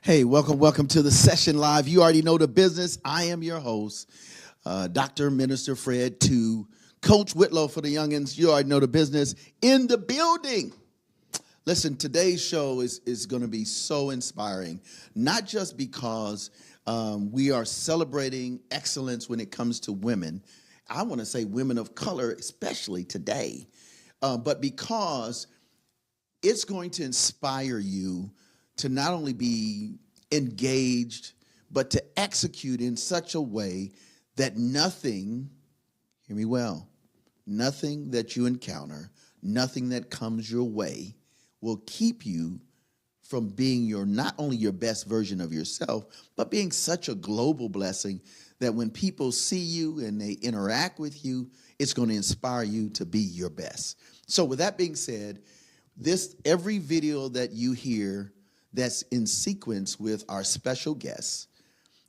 Hey, welcome to the session live. You already know the business. I am your host, Dr. Minister Fred, to Coach Whitlow for the youngins. You already know the business in the building. Listen, today's show is going to be so inspiring, not just because we are celebrating excellence when it comes to women. I want to say women of color, especially today, but because it's going to inspire you to not only be engaged, but to execute in such a way that nothing, hear me well, nothing that you encounter, nothing that comes your way will keep you from being not only your best version of yourself, but being such a global blessing that when people see you and they interact with you, it's going to inspire you to be your best. So with that being said, every video that you hear that's in sequence with our special guests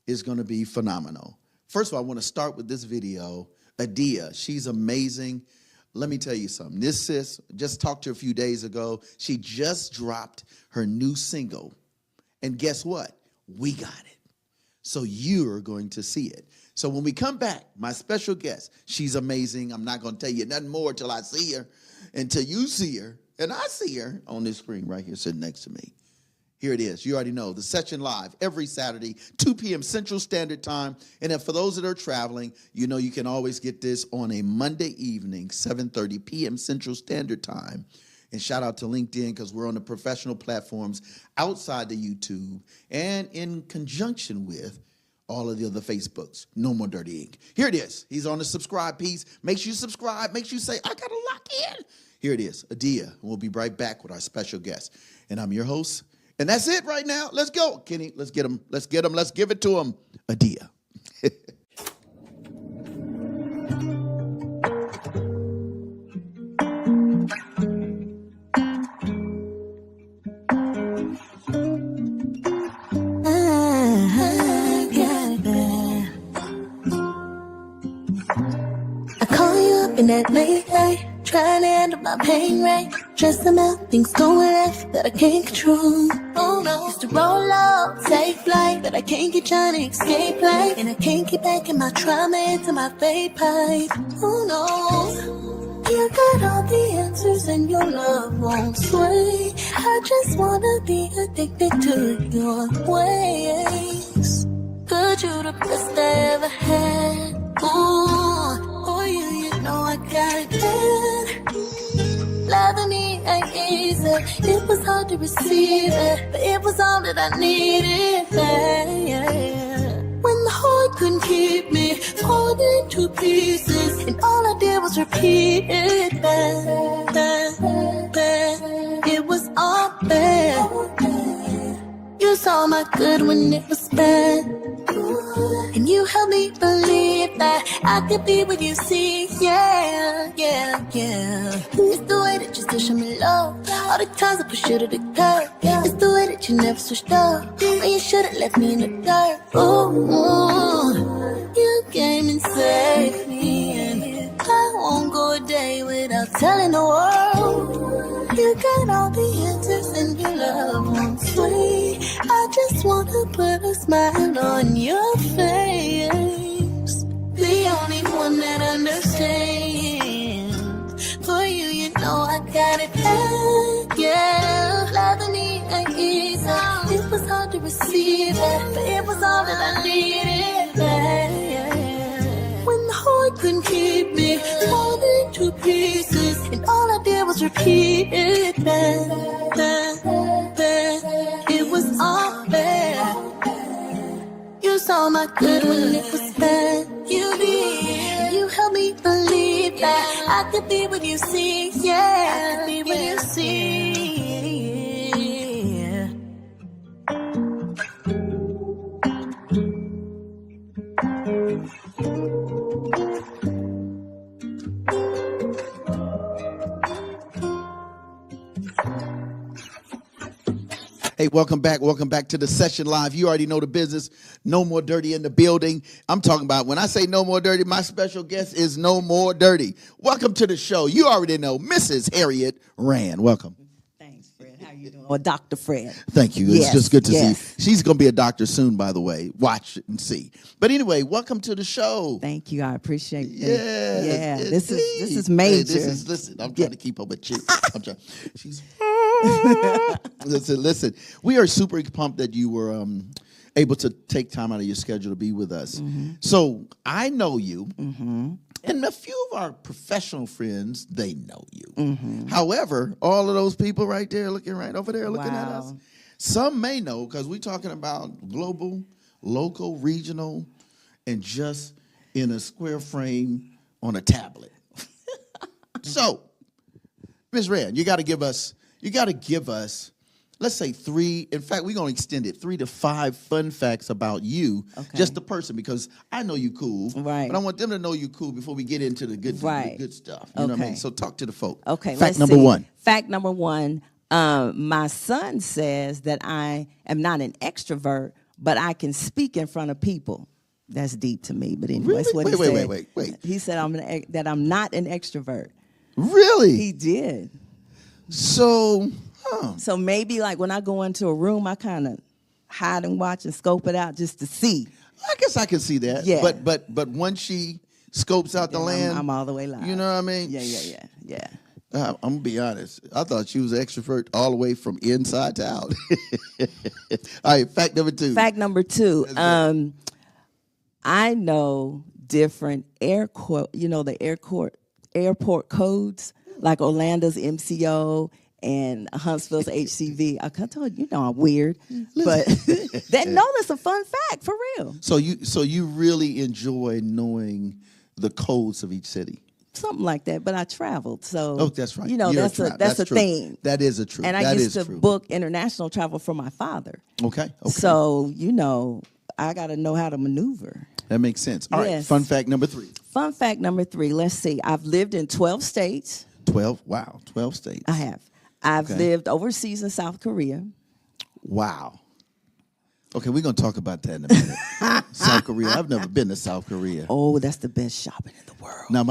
is going to be phenomenal. First of all, I want to start with this video. Adia, she's amazing. Let me tell you something. This sis, just talked to her a few days ago. She just dropped her new single. And guess what? We got it. So you're going to see it. So when we come back, my special guest, she's amazing. I'm not going to tell you nothing more till I see her, until you see her. And I see her on this screen right here sitting next to me. Here it is. You already know. The Session Live every Saturday, 2 p.m. Central Standard Time. And then for those that are traveling, you know you can always get this on a Monday evening, 7:30 p.m. Central Standard Time. And shout out to LinkedIn because we're on the professional platforms outside the YouTube and in conjunction with all of the other Facebooks. No More Dirty Inc. Here it is. He's on the subscribe piece. Make sure you subscribe. Make sure you say, I got to lock in. Here it is. Adia. We'll be right back with our special guest. And I'm your host. And that's it right now. Let's go, Kenny. Let's get him. Let's get him. Let's give it to him. Adia. I call you up in that late night, trying to handle my pain right. Just about things going left that I can't control. Oh no, used to roll up, take flight, but I can't get trying to escape life. And I can't get back in my trauma into my fade pipe. Oh no, you got all the answers and your love won't sway. I just wanna be addicted to your ways. Could you the best I ever had? Ooh, for you know I got it bad. Loving me ain't easy. It was hard to receive it, but it was all that I needed. Yeah. When the heart couldn't keep me, falling to pieces, and all I did was repeat it. Bad. It was all bad. You saw my good when it was bad. And you helped me believe that I could be what you see, yeah. It's the way that you still show me love. All the times I push you to the curb. It's the way that you never switched up when you should've left me in the dirt. Ooh, you came and saved me, and I won't go a day without telling the world. You got all the answers and your love won't sway. I just wanna put a smile on your face. The only one that understands. For you know I got it bad, yeah. Loving me ain't easy. It was hard to receive it, but it was all that I needed, yeah. When the heart couldn't keep me, falling to pieces, and all I did was repeat it, bad. It was all bad. You saw my good when it was bad. You did. You helped me believe that I could be what you see, yeah. I could be what you see. Hey, welcome back to the Session Live. You already know the business. No More Dirty in the building. I'm talking about, when I say No More Dirty, my special guest is No More Dirty. Welcome to the show. You already know Mrs. Harriet Rand. Welcome. Thanks, Fred. How you doing? Or Dr. Fred. Thank you. Yes, It's just good to yes. see. She's going to be a doctor soon, by the way. Watch it and see. But anyway, welcome to the show. Thank you. I appreciate that. Yes, Yeah. This indeed. is major. Hey, listen, I'm trying to keep up with you. I'm trying. She's listen. We are super pumped that you were able to take time out of your schedule to be with us. Mm-hmm. So I know you. Mm-hmm. And a few of our professional friends, they know you. Mm-hmm. However, all of those people right there, looking right over there, looking at us, some may know because we're talking about global, local, regional, and just in a square frame on a tablet. So, Ms. Rand, you got to give us, let's say 3, in fact, we're going to extend it, 3 to 5 fun facts about you, just the person, because I know you cool, right? But I want them to know you cool before we get into the good stuff. You know what I mean? So talk to the folk. Okay, Fact number 1. Fact number 1, my son says that I am not an extrovert, but I can speak in front of people. That's deep to me, but anyway, Really? that's what he said. Wait. He said that I'm not an extrovert. Really? He did. So... So maybe like when I go into a room, I kind of hide and watch and scope it out just to see. I guess I can see that. Yeah. But once she scopes out the land, I'm all the way live. You know what I mean? Yeah. I'm gonna be honest. I thought she was an extrovert all the way from inside to out. All right. Fact number 2. Fact number 2. I know different airport codes like Orlando's MCO. And Huntsville's HCV. I told you, I'm weird, but that's a fun fact for real. So you really enjoy knowing the codes of each city. Something like that, but I traveled, so that's right. That's a true. thing. That is a truth. And I used to book international travel for my father. Okay. So I got to know how to maneuver. That makes sense. All right. Fun fact number 3. Fun fact number 3. Let's see. I've lived in 12 states. 12. Wow. 12 states. I have. I've lived overseas in South Korea. Wow. Okay, we're going to talk about that in a minute. South Korea. I've never been to South Korea. Oh, that's the best shopping in the world. Now,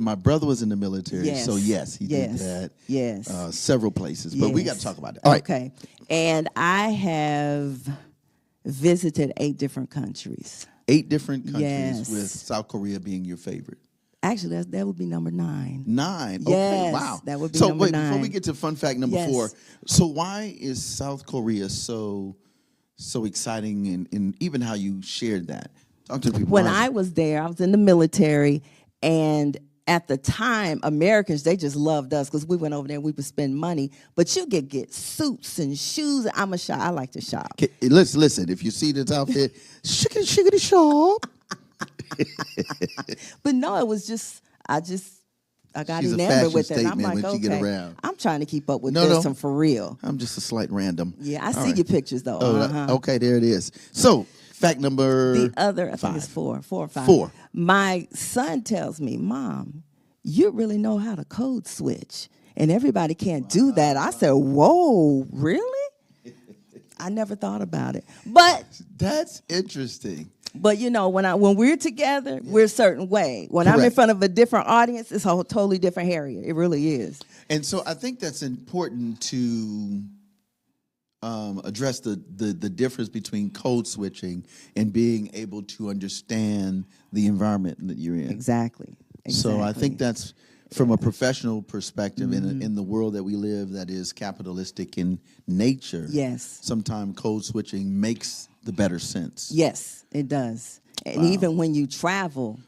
my brother was in the military, so yes, he did that. Yes. Several places, but we got to talk about that. All right. Okay. And I have visited 8 different countries. 8 different countries, yes. With South Korea being your favorite. Actually, that would be number 9. 9? Okay, yes, wow. That would be number 9. Before we get to fun fact number 4, so why is South Korea so exciting and even how you shared that? Talk to people. When I was there, I was in the military, and at the time, Americans, they just loved us because we went over there and we would spend money. But you could get suits and shoes. I like to shop. Okay, listen, if you see this outfit, shiggity shop. But no, it was just I got She's enamored with it. And I'm when like, she okay, get around. I'm trying to keep up with this one for real. I'm just a slight random. Yeah, I see your pictures though. Okay, there it is. So, fact number the other, I 5. think it's 4 or 5. 4. My son tells me, Mom, you really know how to code switch, and everybody can't do that. I said, whoa, really? I never thought about it, but that's interesting. But when we're together, we're a certain way. When I'm in front of a different audience, it's a whole totally different area. It really is. And so I think that's important to address the difference between code switching and being able to understand the environment that you're in. Exactly. So I think that's from a professional perspective in the world that we live that is capitalistic in nature. Yes. Sometimes code switching makes the better sense. Yes, it does. And even when you travel,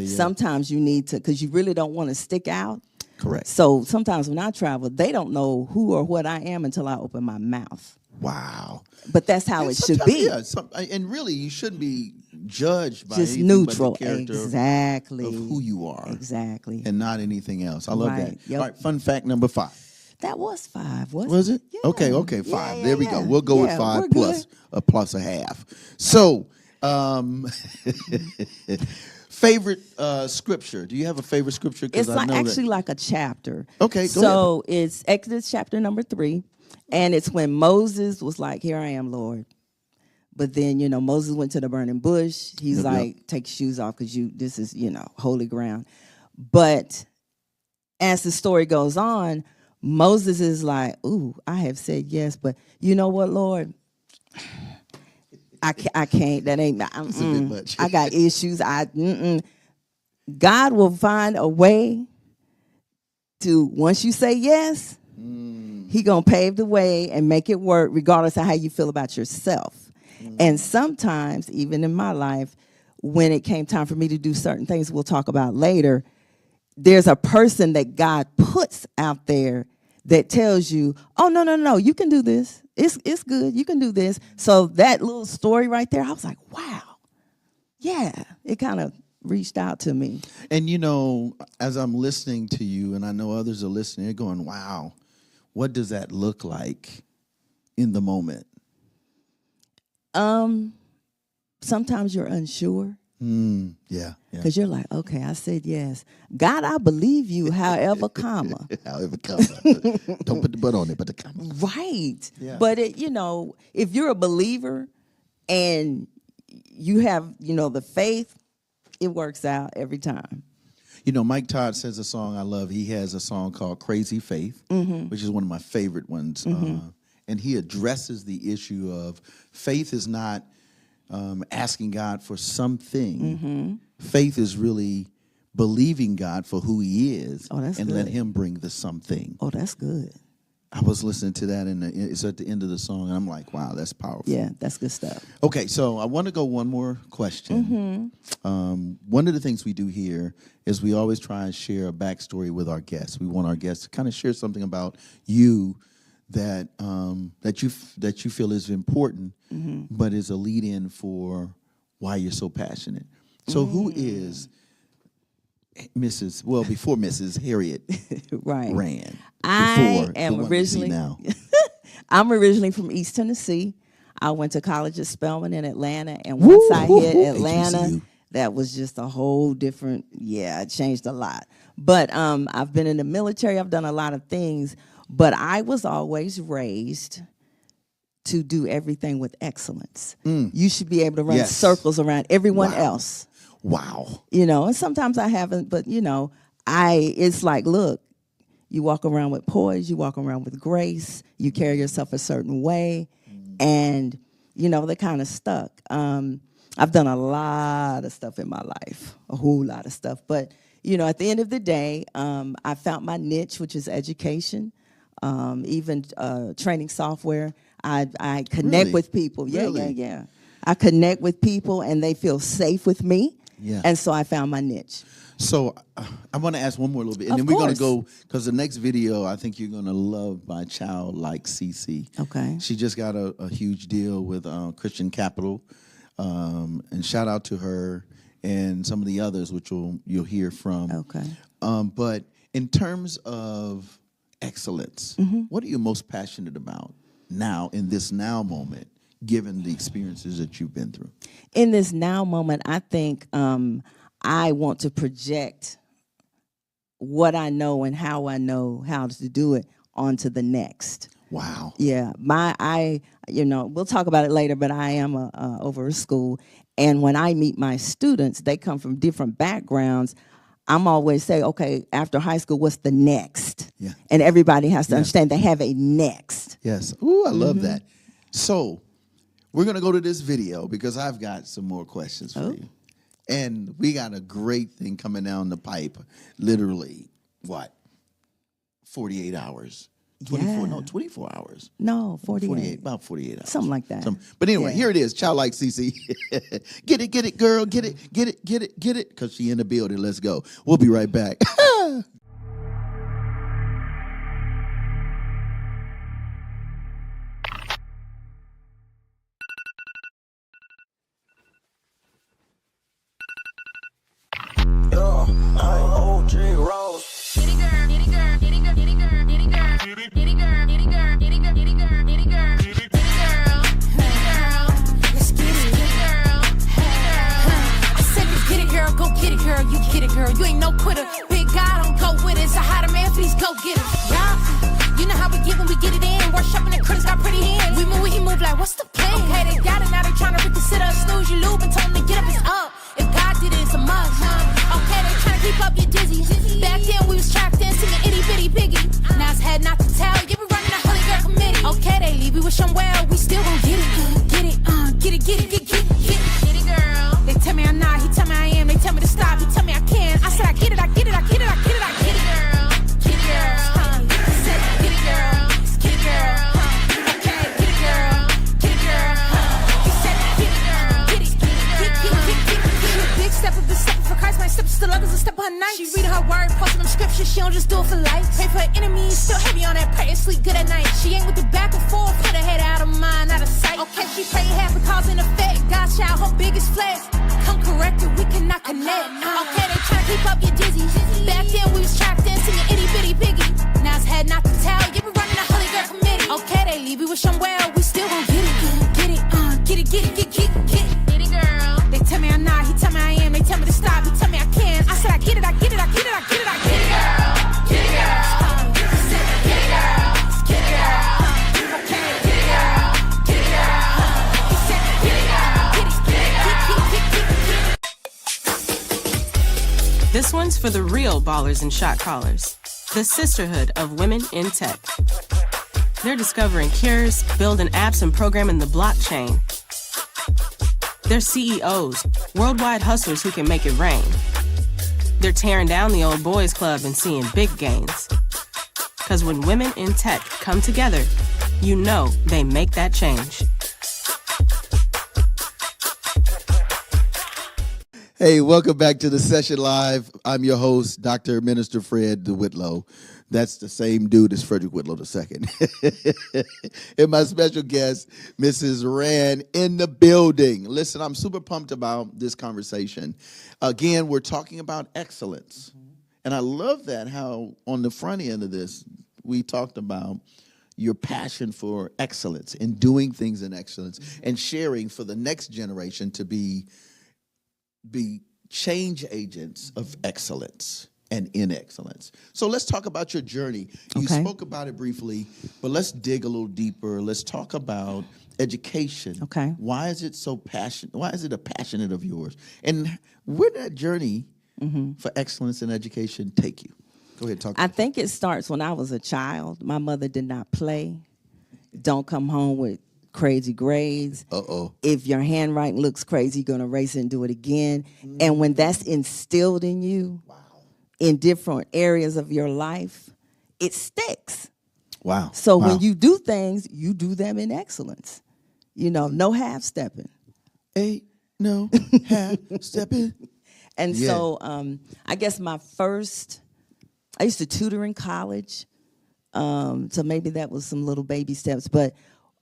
sometimes you need to, because you really don't want to stick out. Correct. So sometimes when I travel, they don't know who or what I am until I open my mouth. Wow. But that's how it should be. Yeah, and really, you shouldn't be judged by just anything neutral. but the character exactly. of who you are. Exactly. And not anything else. I love that. Yep. All right, fun fact number 5. That was 5, wasn't Was it? Yeah. Okay, 5. Yeah, there we go. We'll go with 5 plus a half. So, favorite scripture. Do you have a favorite scripture? It's actually like a chapter. Okay, go ahead. So it's Exodus chapter number 3, and it's when Moses was like, "Here I am, Lord." But then, Moses went to the burning bush. He's like, "Take your shoes off because this is, holy ground." But as the story goes on, Moses is like, ooh, I have said yes, but you know what, Lord? I can't. That ain't. It's a bit much. I got issues. God will find a way to, once you say yes, he gonna pave the way and make it work regardless of how you feel about yourself. And sometimes, even in my life, when it came time for me to do certain things we'll talk about later, there's a person that God puts out there that tells you, oh, no, you can do this. It's good. You can do this. So that little story right there, I was like, wow. Yeah, it kind of reached out to me. And, you know, as I'm listening to you, and I know others are listening, they're going, wow, what does that look like in the moment? Sometimes you're unsure. Yeah. Because you're like, okay, I said yes. God, I believe you, however, comma. However, comma. Don't put the but on it, but the comma. Right. Yeah. But, if you're a believer and you have, the faith, it works out every time. You know, Mike Todd says a song I love. He has a song called Crazy Faith, which is one of my favorite ones. And he addresses the issue of faith is not asking God for something. Faith is really believing God for who he is and good. let him bring the something. Oh, that's good. I was listening to that, and it's at the end of the song, and I'm like, wow, that's powerful. Yeah, that's good stuff. Okay, so I want to go one more question. One of the things we do here is we always try and share a backstory with our guests. We want our guests to kind of share something about you that you feel is important, but is a lead-in for why you're so passionate. So who is before Mrs. Harriet right. Rand? I am originally now. I'm originally from East Tennessee. I went to college at Spelman in Atlanta, and once I hit Atlanta, HBCU. that was just a whole different. Yeah, it changed a lot. But I've been in the military. I've done a lot of things, but I was always raised to do everything with excellence. You should be able to run circles around everyone else. Wow. And sometimes I haven't, but it's like, look, you walk around with poise, you walk around with grace, you carry yourself a certain way, and, they're kind of stuck. I've done a lot of stuff in my life, a whole lot of stuff. But, at the end of the day, I found my niche, which is education, even training software. I connect with people. Yeah. I connect with people, and they feel safe with me. Yeah. And so I found my niche. So I want to ask one more little bit, and then we're going to go, because the next video I think you're going to love my child like Cece. Okay. She just got a huge deal with Christian Capital, and shout out to her and some of the others, which you'll hear from. Okay. But in terms of excellence, what are you most passionate about now in this now moment, given the experiences that you've been through? In this now moment, I think I want to project what I know and how I know how to do it onto the next. Wow. Yeah. We'll talk about it later, but I am over a school. And when I meet my students, they come from different backgrounds. I'm always say, okay, after high school, what's the next? Yeah. And everybody has to understand they have a next. Yes. Ooh, I love that. So we're going to go to this video because I've got some more questions for you. And we got a great thing coming down the pipe. Literally, 48 hours? 24 hours. No, 48. About 48 hours. Something like that. But anyway, here it is. Child like Cece. Get it, girl. Get it. Because she in the building. Let's go. We'll be right back. Girl, you ain't no quitter. Big guy, don't go with it. So how the man for these go-getters? Yeah. You know how we get when we get it in. Workshopping the critics got pretty hands. We move, he move like, what's the plan? Okay, they got it, now they trying to reconsider. Snooze, you lube, and tell them to get up, it's up. If God did it, it's a must. Okay, they trying to keep up, get dizzy. Back then, we was trapped in, singing itty bitty piggy. Now it's had not to tell. You be running a holy girl committee. Okay, they leave, we wish them well. We still gon' get it. Get it, get it, get it, get it, get it. Get it, girl. They tell me I'm not, he tell me I am. They tell me to stop, he tell me I can. I said I get it, I get it, I get it, I get it, I get it, girl. Get it, girl. I said get it, girl. Get it, girl. Okay, get it, girl. Get it, girl. He said get it, girl. Get it, get it. Big step of the step for Christ, my steps still others a step on night. She reading her word, posting them scriptures, she don't just do it for life. Pray for her enemies, still heavy on that prayer, sleep good at night. She ain't with the back and forth, put her head out of mind, out of sight. Okay, she pray half a cause and effect. God child, her biggest flex. Come correct it, we cannot connect. Okay, they try to keep up your dizzy. Back then we was trapped into your itty bitty piggy. Now it's had not to tell, you be running a holy girl committee. Okay, they leave, we wish them well, we still gon' get it. Get it, get it, get it, get it, get it, get it. Get it, girl. They tell me I'm not, he tell me I am. They tell me to stop, he tell me I can. I said I get it, I get it, I get it, I get it, I get it, girl. Get it, girl. I said get it, girl. Get it, girl. Okay, get it, girl. Get it, girl. He said get it, girl. Get it, get it. This one's for the real ballers and shot callers, the sisterhood of women in tech. They're discovering cures, building apps, and programming the blockchain. They're CEOs, worldwide hustlers who can make it rain. They're tearing down the old boys club and seeing big gains. Because when women in tech come together, you know they make that change. Hey, welcome back to the session live. I'm your host, Dr. Minister Fred Whitlow. That's the same dude as Frederick Whitlow II. And my special guest, Mrs. Rand, in the building. Listen, I'm super pumped about this conversation. Again, we're talking about excellence. And I love that how on the front end of this, we talked about your passion for excellence and doing things in excellence and sharing for the next generation to be change agents of excellence and in excellence. So let's talk about your journey. You spoke about it briefly, but let's dig a little deeper. Let's talk about education. Okay. Why is it so passionate? Why is it a passionate of yours? And where did that journey for excellence in education take you? Go ahead, talk. I think it starts when I was a child. My mother did not play. Don't come home with crazy grades. If your handwriting looks crazy, you're going to erase it and do it again. And when that's instilled in you in different areas of your life, it sticks. Wow. So when you do things, you do them in excellence. You know, no half-stepping. Ain't no half-stepping. And so I guess I used to tutor in college. So maybe that was some little baby steps. But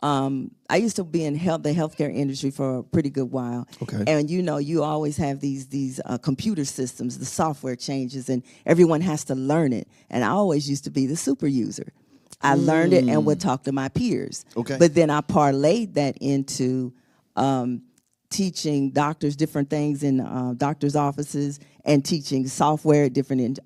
I used to be in the healthcare industry for a pretty good while. Okay. And you know, you always have these computer systems, the software changes, and everyone has to learn it. And I always used to be the super user. I learned it and would talk to my peers. Okay. But then I parlayed that into teaching doctors different things in doctors' offices and teaching software at different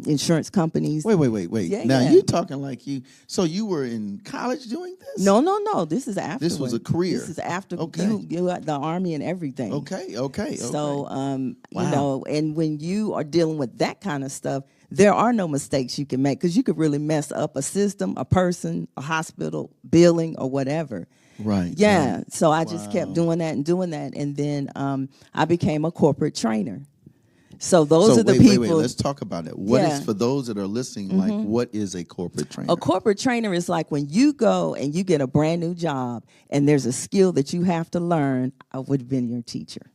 insurance companies. Wait. Yeah, Now, yeah. you're talking like so you were in college doing this? No. This is after. This was a career. This is after Okay. you got the Army and everything. Okay. So, Wow. you know, and when you are dealing with that kind of stuff, there are no mistakes you can make because you could really mess up a system, a person, a hospital, billing, or whatever. Right. Yeah. Right. So I just kept doing that. And then I became a corporate trainer. So those are the people. Wait. Let's talk about it. What is, for those that are listening, like, what is a corporate trainer? A corporate trainer is like when you go and you get a brand new job and there's a skill that you have to learn, I would have been your teacher.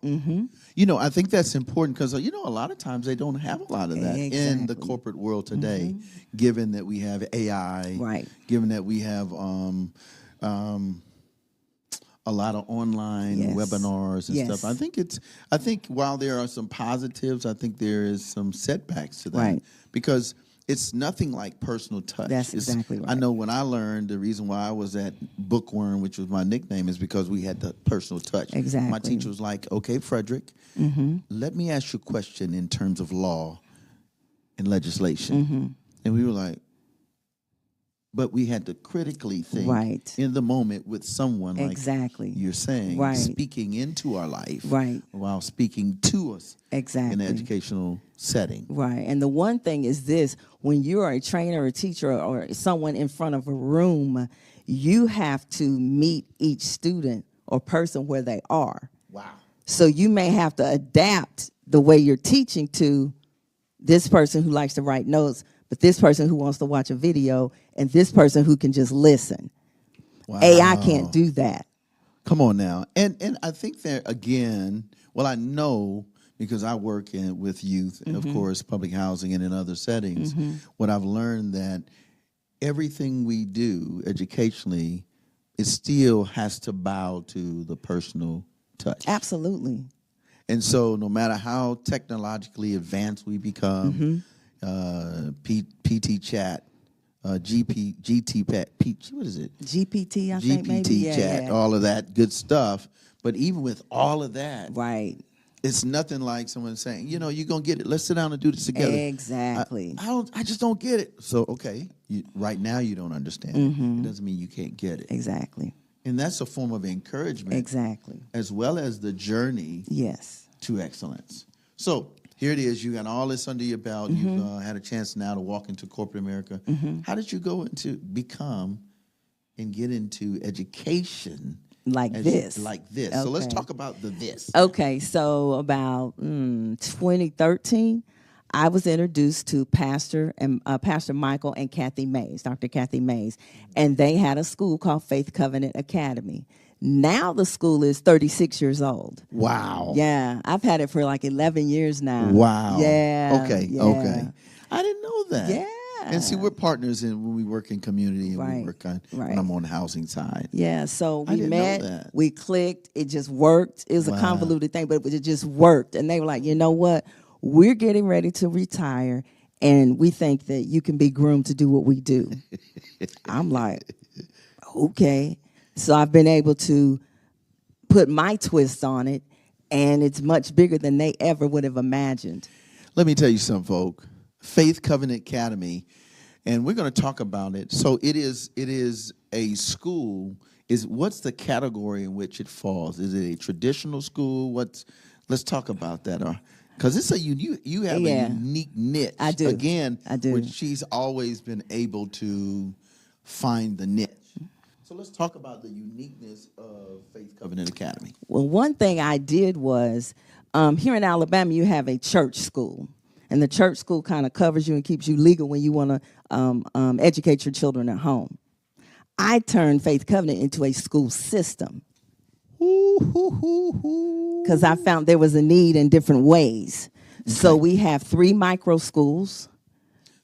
Wow. You know, I think that's important because, you know, a lot of times they don't have a lot of that in the corporate world today, given that we have AI, right? Given that we have a lot of online webinars and stuff. I think while there are some positives, I think there is some setbacks to that. Right. Because it's nothing like personal touch. That's exactly right. I know when I learned the reason why I was at Bookworm, which was my nickname, is because we had the personal touch. Exactly. My teacher was like, okay, Frederick, let me ask you a question in terms of law and legislation. And we were like, but we had to critically think Right. in the moment with someone like Exactly. you're saying, Right. speaking into our life, Right. while speaking to us Exactly. in an educational setting. Right. And the one thing is this, when you're a trainer, a teacher, or someone in front of a room, you have to meet each student or person where they are. Wow. So you may have to adapt the way you're teaching to this person who likes to write notes, but this person who wants to watch a video, and this person who can just listen. Wow. AI can't do that. Come on now. And I think that, again, well, I know because I work with youth, of course, public housing and in other settings, what I've learned that everything we do educationally, it still has to bow to the personal touch. Absolutely. And so no matter how technologically advanced we become, PT chat, GT Pat, what is it? GPT, I think maybe. GPT Yeah, chat, yeah. all of that good stuff. But even with all of that, Right. it's nothing like someone saying, you know, you're going to get it. Let's sit down and do this together. Exactly. I just don't get it. So, okay, right now you don't understand it. It doesn't mean you can't get it. Exactly. And that's a form of encouragement. Exactly. As well as the journey Yes. to excellence. So here it is. You got all this under your belt. You've had a chance now to walk into corporate America. How did you go into become and get into education Like this. Like this. So let's Okay. talk about the this. Okay, so about 2013, I was introduced to Pastor Michael and Kathy Mays, Dr. Kathy Mays, and they had a school called Faith Covenant Academy. Now the school is 36 years old. Wow. Yeah, I've had it for like 11 years now. Wow. Yeah. Okay. Yeah. Okay. I didn't know that. Yeah. And see, we're partners when we work in community and we Right. work on Right. when I'm on the housing side. Yeah, so I we didn't know met, that. we clicked, it just worked. It was Wow. a convoluted thing, but it just worked. And they were like, you know what? We're getting ready to retire, and we think that you can be groomed to do what we do. I'm like, okay. So I've been able to put my twist on it, and it's much bigger than they ever would have imagined. Let me tell you something, folk. Faith Covenant Academy, and we're going to talk about it. So it is a school. What's the category in which it falls? Is it a traditional school? Let's talk about that. Because it's you have Yeah. a unique niche. I do. Again, I do. which she's always been able to find the niche. So let's talk about the uniqueness of Faith Covenant Academy. Well, one thing I did was, here in Alabama, you have a church school. And the church school kind of covers you and keeps you legal when you want to educate your children at home. I turned Faith Covenant into a school system because I found there was a need in different ways. Okay. So we have 3 micro schools.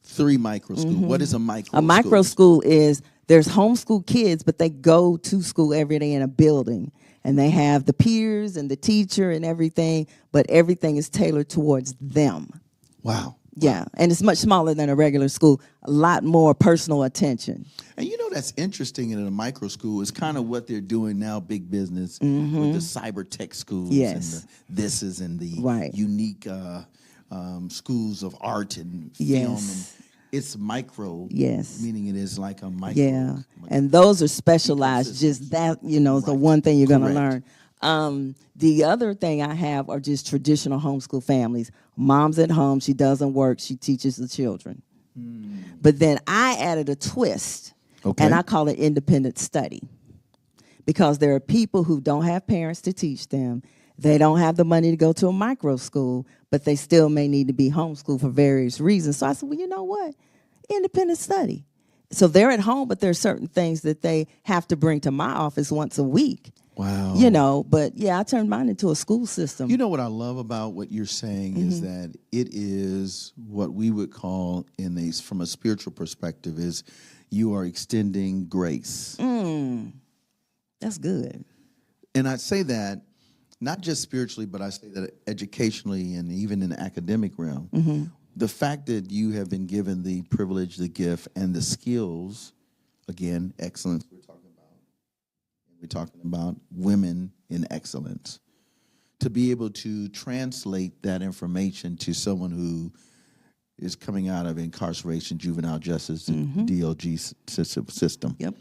3 micro schools. What is a micro school? A micro school is there's homeschool kids, but they go to school every day in a building. And they have the peers and the teacher and everything, but everything is tailored towards them. Wow. Yeah, and it's much smaller than a regular school, a lot more personal attention. And you know that's interesting in a micro school is kind of what they're doing now, big business, with the cyber tech schools Yes. and the thises and the Right. unique schools of art and film. Yes. And it's micro, Yes. meaning it is like a micro. Yeah, and those are specialized, Ecosystem. just that, is the Right. one thing you're going to Correct. learn. The other thing I have are just traditional homeschool families. Mom's at home, she doesn't work, she teaches the children. But then I added a twist, Okay. and I call it independent study. Because there are people who don't have parents to teach them. They don't have the money to go to a micro school, but they still may need to be homeschooled for various reasons. So I said, well, you know what? Independent study. So they're at home, but there are certain things that they have to bring to my office once a week. Wow. But yeah, I turned mine into a school system. You know what I love about what you're saying is that it is what we would call from a spiritual perspective is you are extending grace. That's good. And I say that not just spiritually, but I say that educationally and even in the academic realm. The fact that you have been given the privilege, the gift, and the skills, again, excellence we're talking about. We're talking about women in excellence. To be able to translate that information to someone who is coming out of incarceration, juvenile justice, the DOJ system. Yep.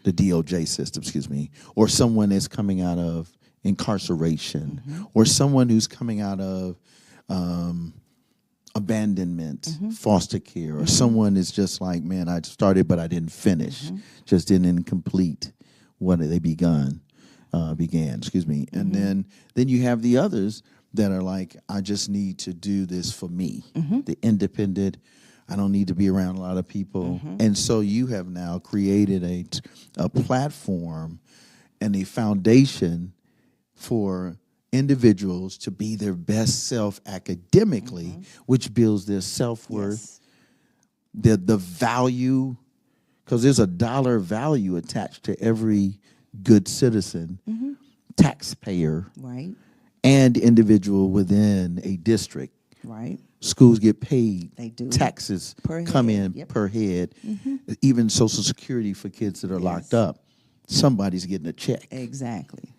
The DOJ system, excuse me. Or someone is coming out of incarceration, or someone who's coming out of abandonment, foster care, or someone is just like, man, I started but I didn't finish, just didn't complete what they began, excuse me. And then you have the others that are like, I just need to do this for me, the independent. I don't need to be around a lot of people. And so you have now created a platform and a foundation for individuals to be their best self academically, which builds their self-worth, the value, because there's a dollar value attached to every good citizen, taxpayer, Right. and individual within a district. Right. Schools get paid. They do. Taxes Per come head. in Yep. per head. Even Social Security for kids that are locked up. Somebody's getting a check. Exactly.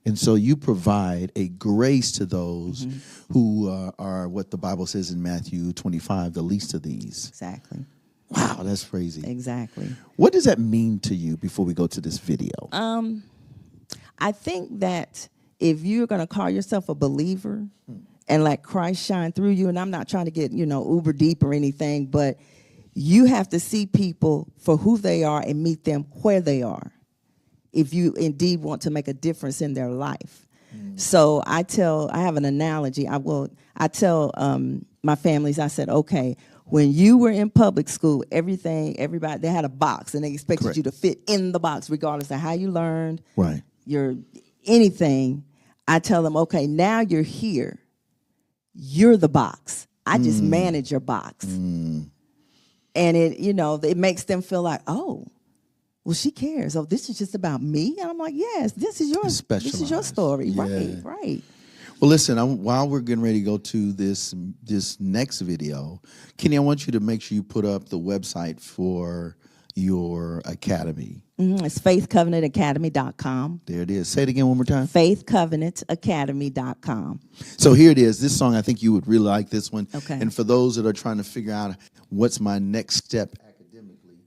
And so you provide a grace to those who are what the Bible says in Matthew 25, the least of these. Exactly. Wow, that's crazy. Exactly. What does that mean to you before we go to this video? I think that if you're going to call yourself a believer and let Christ shine through you, and I'm not trying to get, uber deep or anything, but you have to see people for who they are and meet them where they are, if you indeed want to make a difference in their life. So I have an analogy. I tell my families, I said, okay, when you were in public school, everybody, they had a box and they expected Correct. you to fit in the box regardless of how you learned, Right. your anything. I tell them, okay, now you're here. You're the box. I just manage your box. And it makes them feel like, oh, well, she cares. Oh, this is just about me? And I'm like, yes, this is your story. Yeah. Right. Well, listen, while we're getting ready to go to this next video, Kenny, I want you to make sure you put up the website for your academy. It's faithcovenantacademy.com. There it is. Say it again one more time. faithcovenantacademy.com. So here it is. This song, I think you would really like this one. Okay. And for those that are trying to figure out what's my next step academically,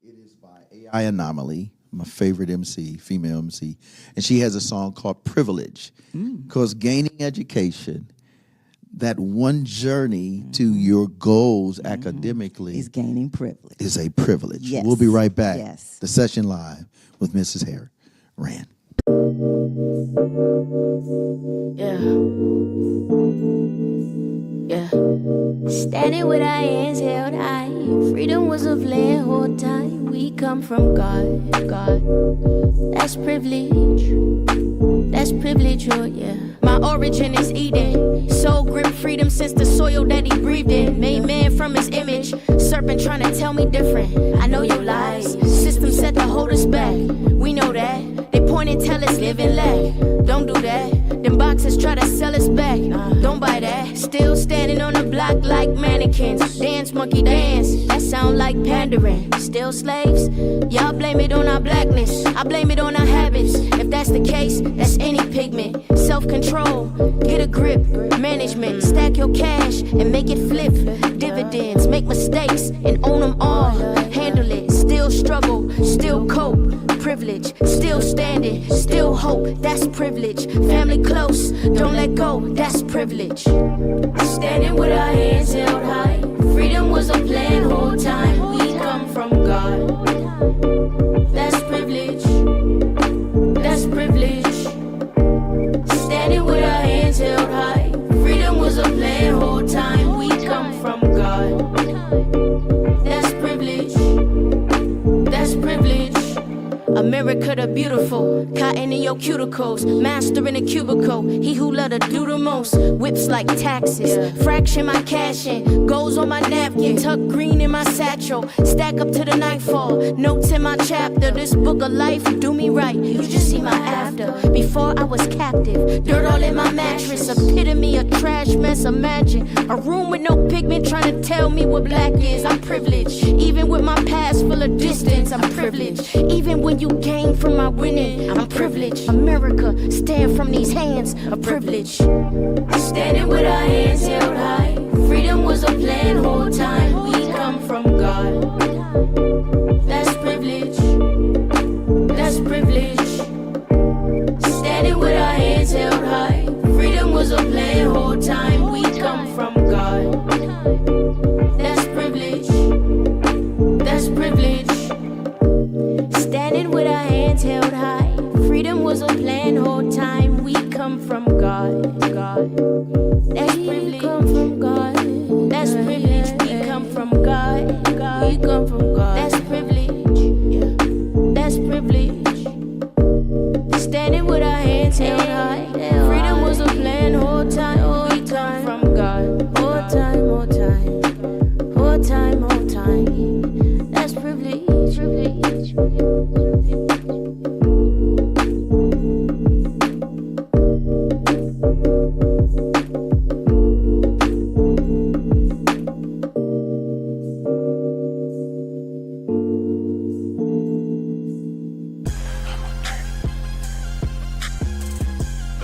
it is by AI Anomaly, my favorite MC, female MC. And she has a song called Privilege. Because gaining education, that one journey to your goals academically Is gaining privilege. is a privilege. Yes. We'll be right back. Yes. The session live with Mrs. Rand. Yeah. Standing with our hands held high. Freedom was a plan whole time. We come from God. That's privilege. That's privilege, oh yeah. My origin is Eden. Soul grim freedom since the soil that he breathed in. Made man from his image. Serpent trying to tell me different. I know your lies. System set to hold us back. We know that. They point and tell us live and lack. Don't do that. Them boxes try to sell us back. Don't buy that. Still standing on the block like mannequins. Dance, monkey, dance. That sound like pandering. Still slaves? Y'all blame it on our blackness. I blame it on our habits. If that's the case, that's any pigment. Self-control, get a grip. Management, stack your cash and make it flip. Dividends, make mistakes and own them all. Handle it, still struggle, still cope. Privilege, still standing, still hope. That's privilege. Family close, don't let go. That's privilege. Standing with our hands held high. Freedom was a plan whole time. We come from God. That's privilege. That's privilege. Standing with our hands held high. Freedom was a plan whole time. We come from God. That's privilege. That's privilege. America the beautiful, cotton in your cuticles, master in a cubicle, he who let her do the most, whips like taxes, fraction my cash in, goes on my napkin, tuck green in my satchel, stack up to the nightfall, notes in my chapter, this book of life, do me right, you just see my after, before I was captive, dirt all in my mattress, epitome of trash mess, imagine, a room with no pigment trying to tell me what black is, I'm privileged, even with my past full of distance, I'm privileged, even with when you came from my winning. I'm privileged. America, stand from these hands of privilege. Standing with our hands held high. Freedom was a plan whole time. We come from God. That's privilege. That's privilege. Standing with our hands held high. Freedom was a plan whole time. We come from God. That's privilege. That's privilege. Standing with our hands held high. Freedom was a plan whole time. We come from God. God. That's privilege. Come from God. That's privilege. We come from God. God. We come from God. That's privilege. Yeah. That's privilege. Standing with our hands held high. Freedom was a plan whole time. We come from God. Whole time, whole time. Whole time, whole time. That's privilege. Privilege.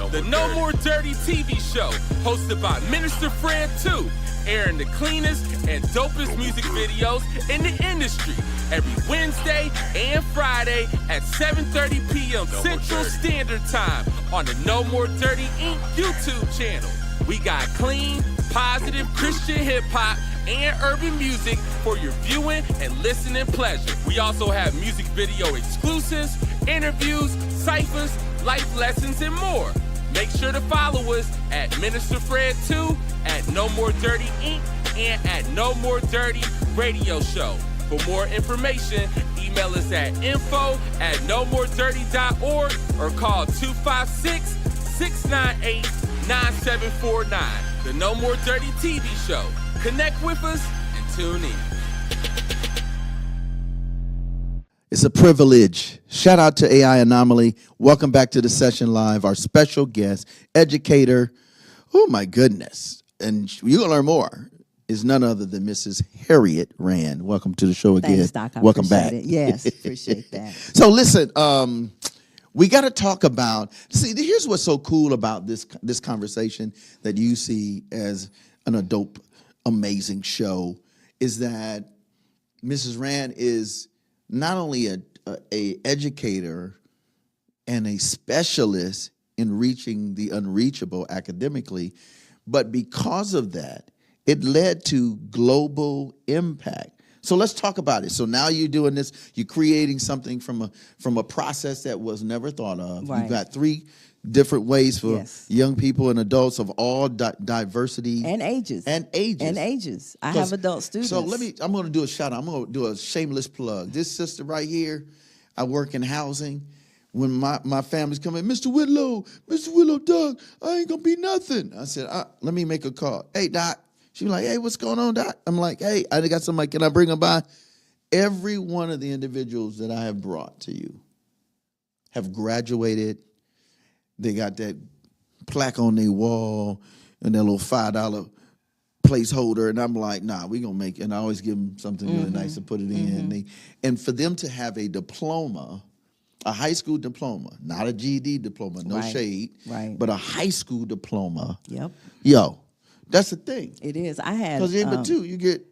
The No More Dirty TV show, hosted by Minister Fred 2, airing the cleanest and dopest music videos in the industry every Wednesday and Friday at 7:30 p.m. Central Standard Time on the No More Dirty Inc. YouTube channel. We got clean, positive Christian hip-hop and urban music for your viewing and listening pleasure. We also have music video exclusives, interviews, ciphers, life lessons, and more. Make sure to follow us at Minister Fred 2, at No More Dirty Inc., and at No More Dirty Radio Show. For more information, email us at info@nomoredirty.org or call 256-698-9749. The No More Dirty TV show. Connect with us and tune in. It's a privilege. Shout out to AI Anomaly. Welcome back to the session live. Our special guest, educator. Oh my goodness. And you're going to learn more. Is none other than Mrs. Harriet Rand. Welcome to the show again. Thanks, Doc. I Welcome back. appreciate it. Yes, appreciate that. So listen, we got to talk about, here's what's so cool about this conversation that you see as an adult, amazing show, is that Mrs. Rand is not only a educator and a specialist in reaching the unreachable academically, but because of that, it led to global impact. So let's talk about it. So now you're doing this, you're creating something from a process that was never thought of. Right. You've got 3 different ways for Yes. young people and adults of all diversity. And ages. I have adult students. So I'm going to do a shout out. I'm going to do a shameless plug. This sister right here, I work in housing. When my family's coming, Mr. Whitlow, Doug, I ain't going to be nothing. I said, let me make a call. Hey, Doc. She was like, hey, what's going on, Doc? I'm like, hey, I got somebody. Can I bring them by? Every one of the individuals that I have brought to you have graduated. They got that plaque on their wall and that little $5 placeholder. And I'm like, nah, we going to make it. And I always give them something really nice to put it in. And for them to have a diploma, a high school diploma, not a GED diploma, no shade, but a high school diploma. Yep. Yo, that's the thing. It is. I had. Because but too, you get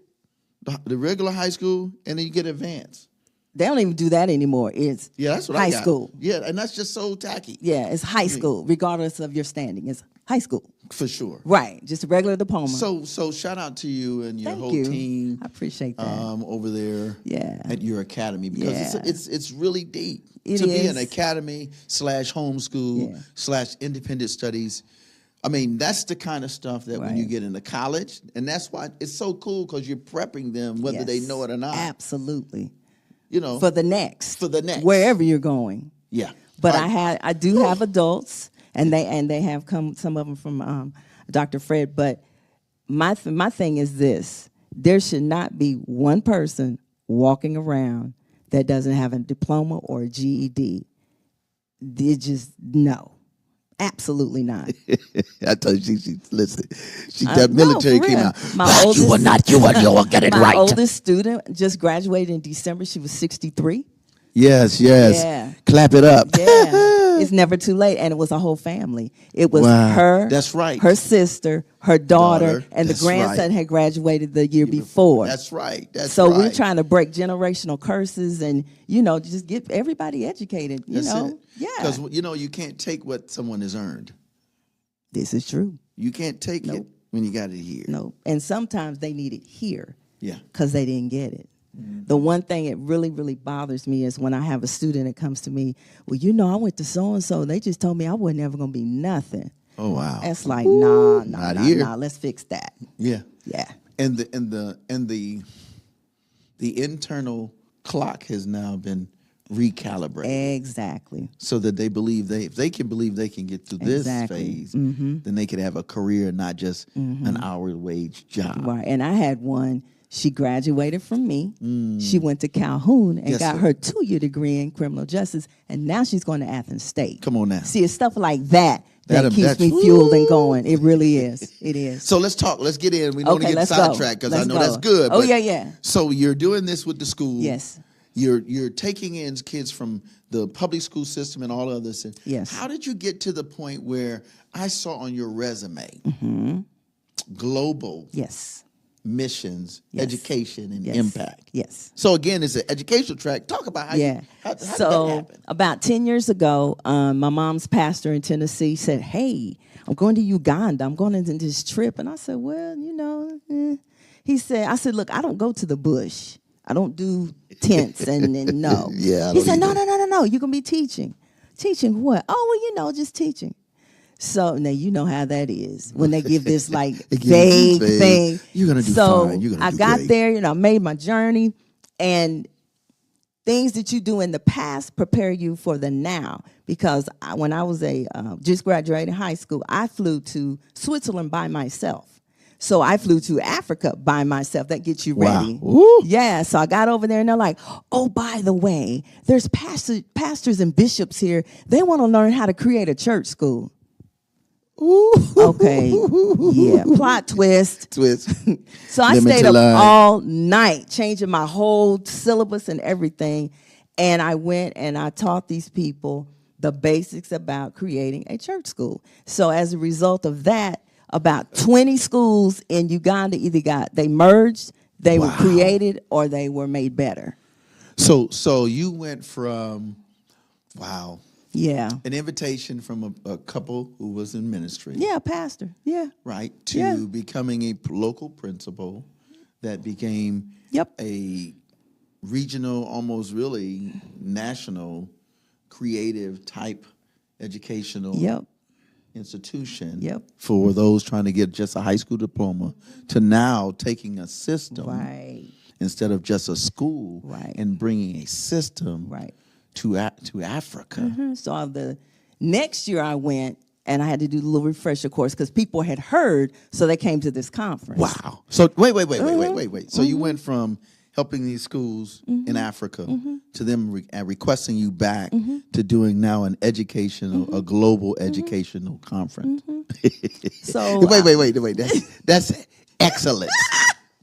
the regular high school and then you get advanced. They don't even do that anymore. It's that's what high I got. School. Yeah, and that's just so tacky. Yeah, it's high school, regardless of your standing. It's high school. For sure. Right, just a regular diploma. So shout out to you and your whole you. team. I appreciate that. Over there at your academy, because it's really deep. It to is. Be an academy / homeschool / independent studies. I mean, that's the kind of stuff that when you get into college, and that's why it's so cool, because you're prepping them whether they know it or not. Absolutely. You know, for the next, wherever you're going. Yeah. But I do have adults, and they have come, some of them from Dr. Fred. But my thing is this: there should not be one person walking around that doesn't have a diploma or a GED. They just no. Absolutely not. I told you, listen. That military came out. You will get it right. My oldest student just graduated in December. She was 63. Yes, yes. Yeah. Clap it up. Yeah, it's never too late, and it was a whole family. It was Wow. her, That's right. her sister, her daughter, and the That's grandson right. had graduated the year before. That's right. That's so right. we're trying to break generational curses, and just get everybody educated. That's Yeah, Because you can't take what someone has earned. this is true. You can't take it when you got it here. No, and sometimes they need it here. Yeah. Because they didn't get it. The one thing that really, really bothers me is when I have a student that comes to me, well, I went to so-and-so, they just told me I wasn't ever going to be nothing. Oh, wow. That's like, nah, let's fix that. Yeah. Yeah. And the internal clock has now been recalibrated. Exactly. So that they believe if they can believe they can get through this phase, then they could have a career, not just an hourly wage job. Right. And I had one. She graduated from me. She went to Calhoun and got her 2-year degree in criminal justice, and now she's going to Athens State. Come on now. See, it's stuff like that keeps me fueled and going. It really is. It is. So let's talk. Let's get in. We don't want to get sidetracked because I know that's good. Oh, yeah. So you're doing this with the school. Yes. You're taking in kids from the public school system and all of this. Yes. How did you get to the point where I saw on your resume global missions, education, and impact? Yes. So again, it's an educational track. Talk about how did that happen? About 10 years ago, my mom's pastor in Tennessee said, hey, I'm going to Uganda. I'm going on this trip. And I said, well, I said, look, I don't go to the bush. I don't do tents and no. Yeah. He said, no. You're going to be teaching. Teaching what? Oh, well, just teaching. So now you know how that is when they give this like vague thing. You're gonna do fine. You're gonna do got great. there, I made my journey, and things that you do in the past prepare you for the now. Because when I was just graduating high school, I flew to Switzerland by myself. So I flew to Africa by myself. That gets you ready. Wow. Yeah, so I got over there, and they're like, oh, by the way, there's pastors and bishops here. They want to learn how to create a church school. Ooh. Okay. Yeah. Plot twist. So I stayed up all night changing my whole syllabus and everything. And I went and I taught these people the basics about creating a church school. So as a result of that, about 20 schools in Uganda they merged, they were created, or they were made better. So you went from, Yeah. an invitation from a couple who was in ministry. Yeah, pastor. Yeah. Right, to becoming a local principal that became a regional, almost really national, creative type educational institution for those trying to get just a high school diploma to now taking a system instead of just a school and bringing a system to Africa. So the next year I went and I had to do the little refresher course because people had heard, so they came to this conference. Wow. So wait. So you went from helping these schools in Africa to them requesting you back to doing now an educational, a global educational conference. So wait. That's excellent.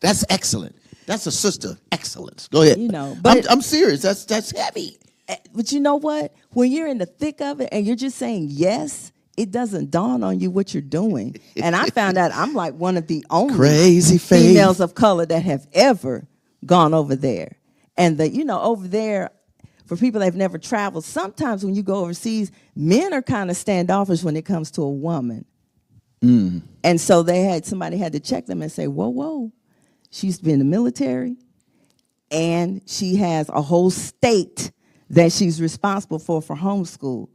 That's excellent. That's a sister excellence. Go ahead. But I'm serious. That's heavy. But you know what? When you're in the thick of it and you're just saying yes, it doesn't dawn on you what you're doing. And I found out I'm like one of the only crazy females of color that have ever gone over there. And over there, for people that have never traveled, sometimes when you go overseas, men are kind of standoffish when it comes to a woman. And so somebody had to check them and say, whoa, she's been in the military and she has a whole state that she's responsible for homeschool.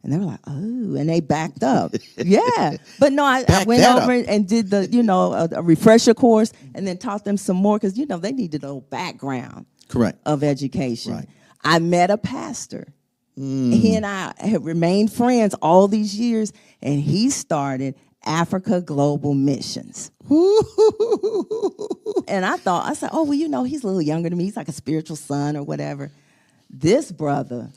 And they were like, oh, and they backed up. Yeah. But no, I went over and did a refresher course and then taught them some more because, they needed a little background of education. Right. I met a pastor. He and I have remained friends all these years, and he started Africa Global Missions. And I said, oh, well, he's a little younger than me. He's like a spiritual son or whatever. This brother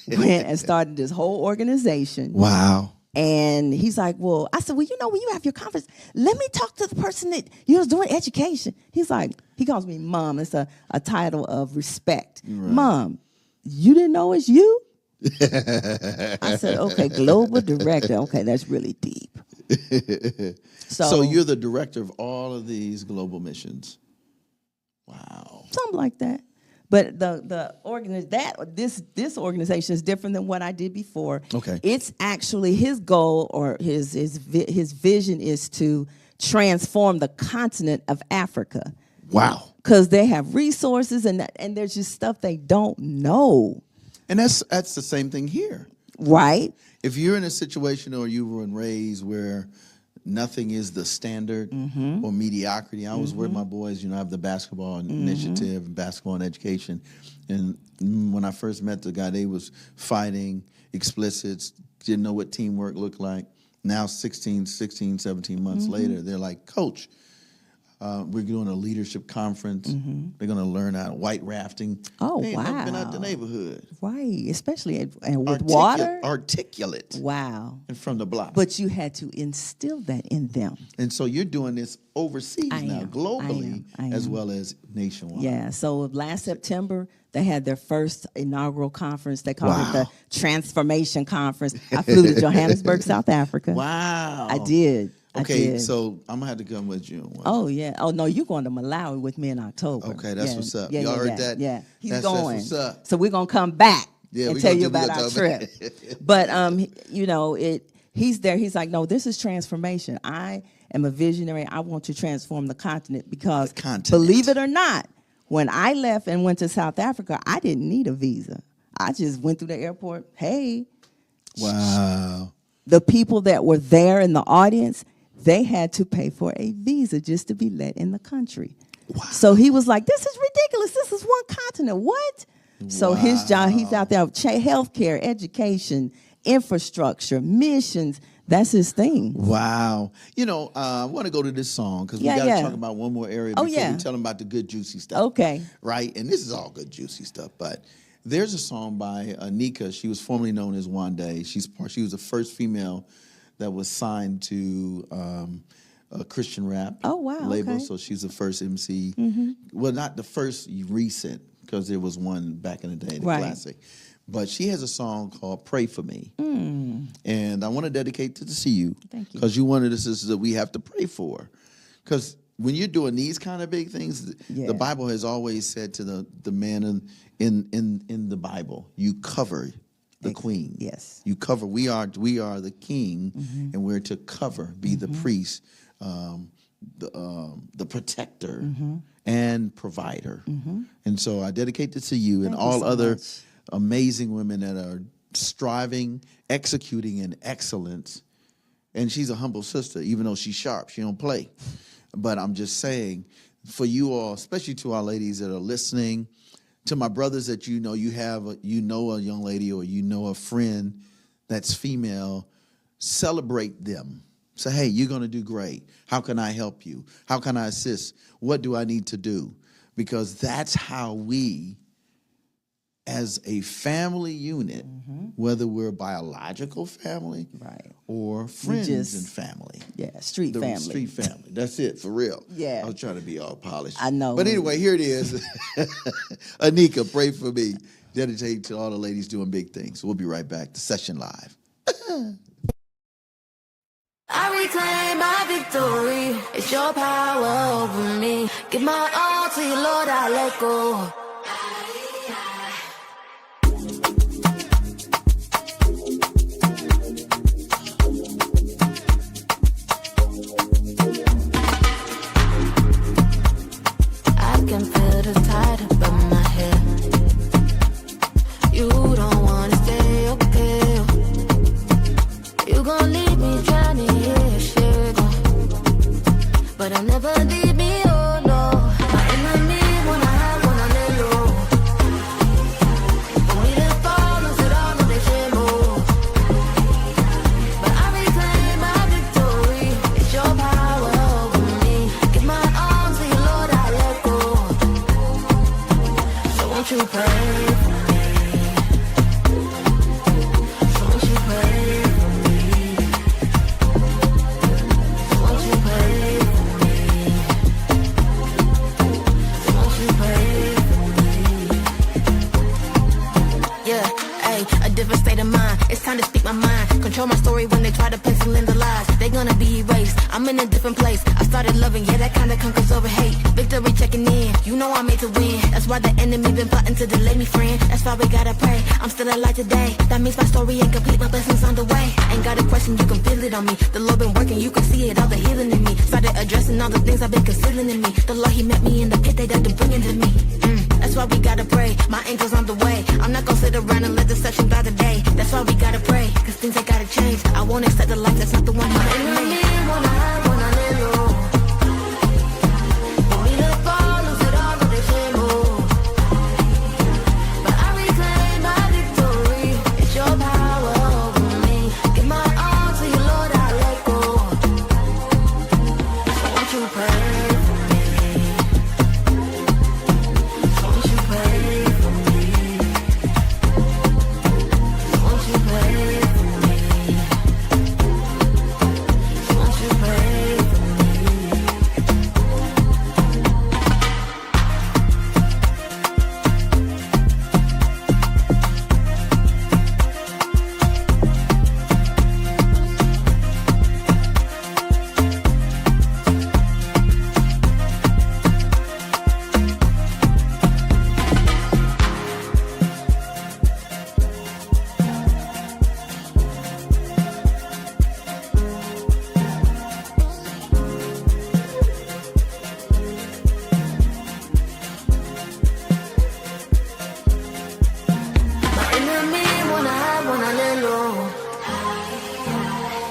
went and started this whole organization. Wow. And he's like, well, I said, well, when you have your conference, let me talk to the person that was doing education. He's like, he calls me mom. It's a title of respect. Right. Mom, you didn't know it's you? I said, okay, global director. Okay, that's really deep. So you're the director of all of these global missions. Wow. Something like that. But this organization is different than what I did before. Okay. It's actually his goal or his vision is to transform the continent of Africa. Wow. Because they have resources and there's just stuff they don't know. And that's the same thing here. Right. If you're in a situation or you were raised where nothing is the standard or mediocrity. I was with my boys, I have the basketball initiative, basketball and education. And when I first met the guy, they was fighting, explicits, didn't know what teamwork looked like. Now 16, 17 months later, they're like, Coach, we're doing a leadership conference. They're going to learn how to white rafting. Oh, they ain't wow. never been out the neighborhood. Right, especially with water. Articulate. Wow. And from the block. But you had to instill that in them. And so you're doing this overseas now, globally, I am. as well as nationwide. Yeah, so last September, they had their first inaugural conference. They called it the Transformation Conference. I flew to Johannesburg, South Africa. Wow. I did. Okay, so I'm going to have to come with you. Oh, yeah. Oh, no, you're going to Malawi with me in October. Okay, that's what's up. Yeah, Y'all heard that? Yeah, he's That's going. what's up. So we're going to come back and tell you about our trip. But, he's there. He's like, no, this is transformation. I am a visionary. I want to transform the continent because, believe it or not, when I left and went to South Africa, I didn't need a visa. I just went through the airport. Hey. Wow. The people that were there in the audience, they had to pay for a visa just to be let in the country. Wow. So he was like, this is ridiculous. This is one continent. What? Wow. So his job, he's out there with healthcare, education, infrastructure, missions. That's his thing. Wow. I want to go to this song because we got to talk about one more area before we tell them about the good, juicy stuff. Okay. Right? And this is all good, juicy stuff. But there's a song by Anika. She was formerly known as Wande. She was the first female that was signed to a Christian rap label. Okay. So she's the first MC. Well, not the first recent, because there was one back in the day, the classic. But she has a song called Pray For Me. And I want to dedicate it to you. Thank you. Because you're one of the sisters that we have to pray for. Because when you're doing these kind of big things, the Bible has always said to the man in the Bible, you cover the queen. Yes. You cover. We are the king, and we're to cover, be the priest, the protector, and provider. And so I dedicate this to you and all other amazing women that are striving, executing in excellence. And she's a humble sister, even though she's sharp. She don't play. But I'm just saying, for you all, especially to our ladies that are listening, to my brothers that you know a young lady or a friend that's female, celebrate them. Say, hey, you're going to do great. How can I help you? How can I assist? What do I need to do? Because that's how we, as a family unit, whether we're a biological family or friends and family. Yeah, street family. Street family. That's it, for real. Yeah. I was trying to be all polished. I know. But anyway, here it is. Anika, Pray For Me. Dedicate to all the ladies doing big things. We'll be right back. The session live. I reclaim my victory. It's your power over me. Give my all to you, Lord, I let go. I can feel the tide above my head. You don't wanna stay, okay? You gon' leave me drowning here, shit. But I'll never leave me, oh no. My enemy wanna lay low. For me to fall, lose it all, no they tremble. But I reclaim my victory. It's your power over me. Give my arms to you, Lord, I let go. So won't you pray? different state of mind. It's time to speak my mind. Control my story when they try to pencil in the lies. They gonna be erased. I'm in a different place. I started loving, yeah, that kinda conquers over hate. Victory checking in. You know I'm made to win. That's why the enemy been plotting to delay me, friend. That's why we gotta pray. I'm still alive today. That means my story ain't complete. My blessings on the way. Ain't got a question, you can feel it on me. The Lord been working, you can see it, all the healing in me. Started addressing all the things I've been concealing in me. The Lord, he met me in the pit, they got to bring it to me. That's why we gotta pray. My angel's on the way. I'm not gonna sit around and let deception by the day. That's why we gotta pray. Cause things ain't gotta change. I won't accept the life that's not the one he made me. Wanna hide, wanna lay low. Want me to fall, lose it all, but they can't move. But I reclaim my victory. It's your power over me. Give my all to you, Lord, I let go. So won't you pray?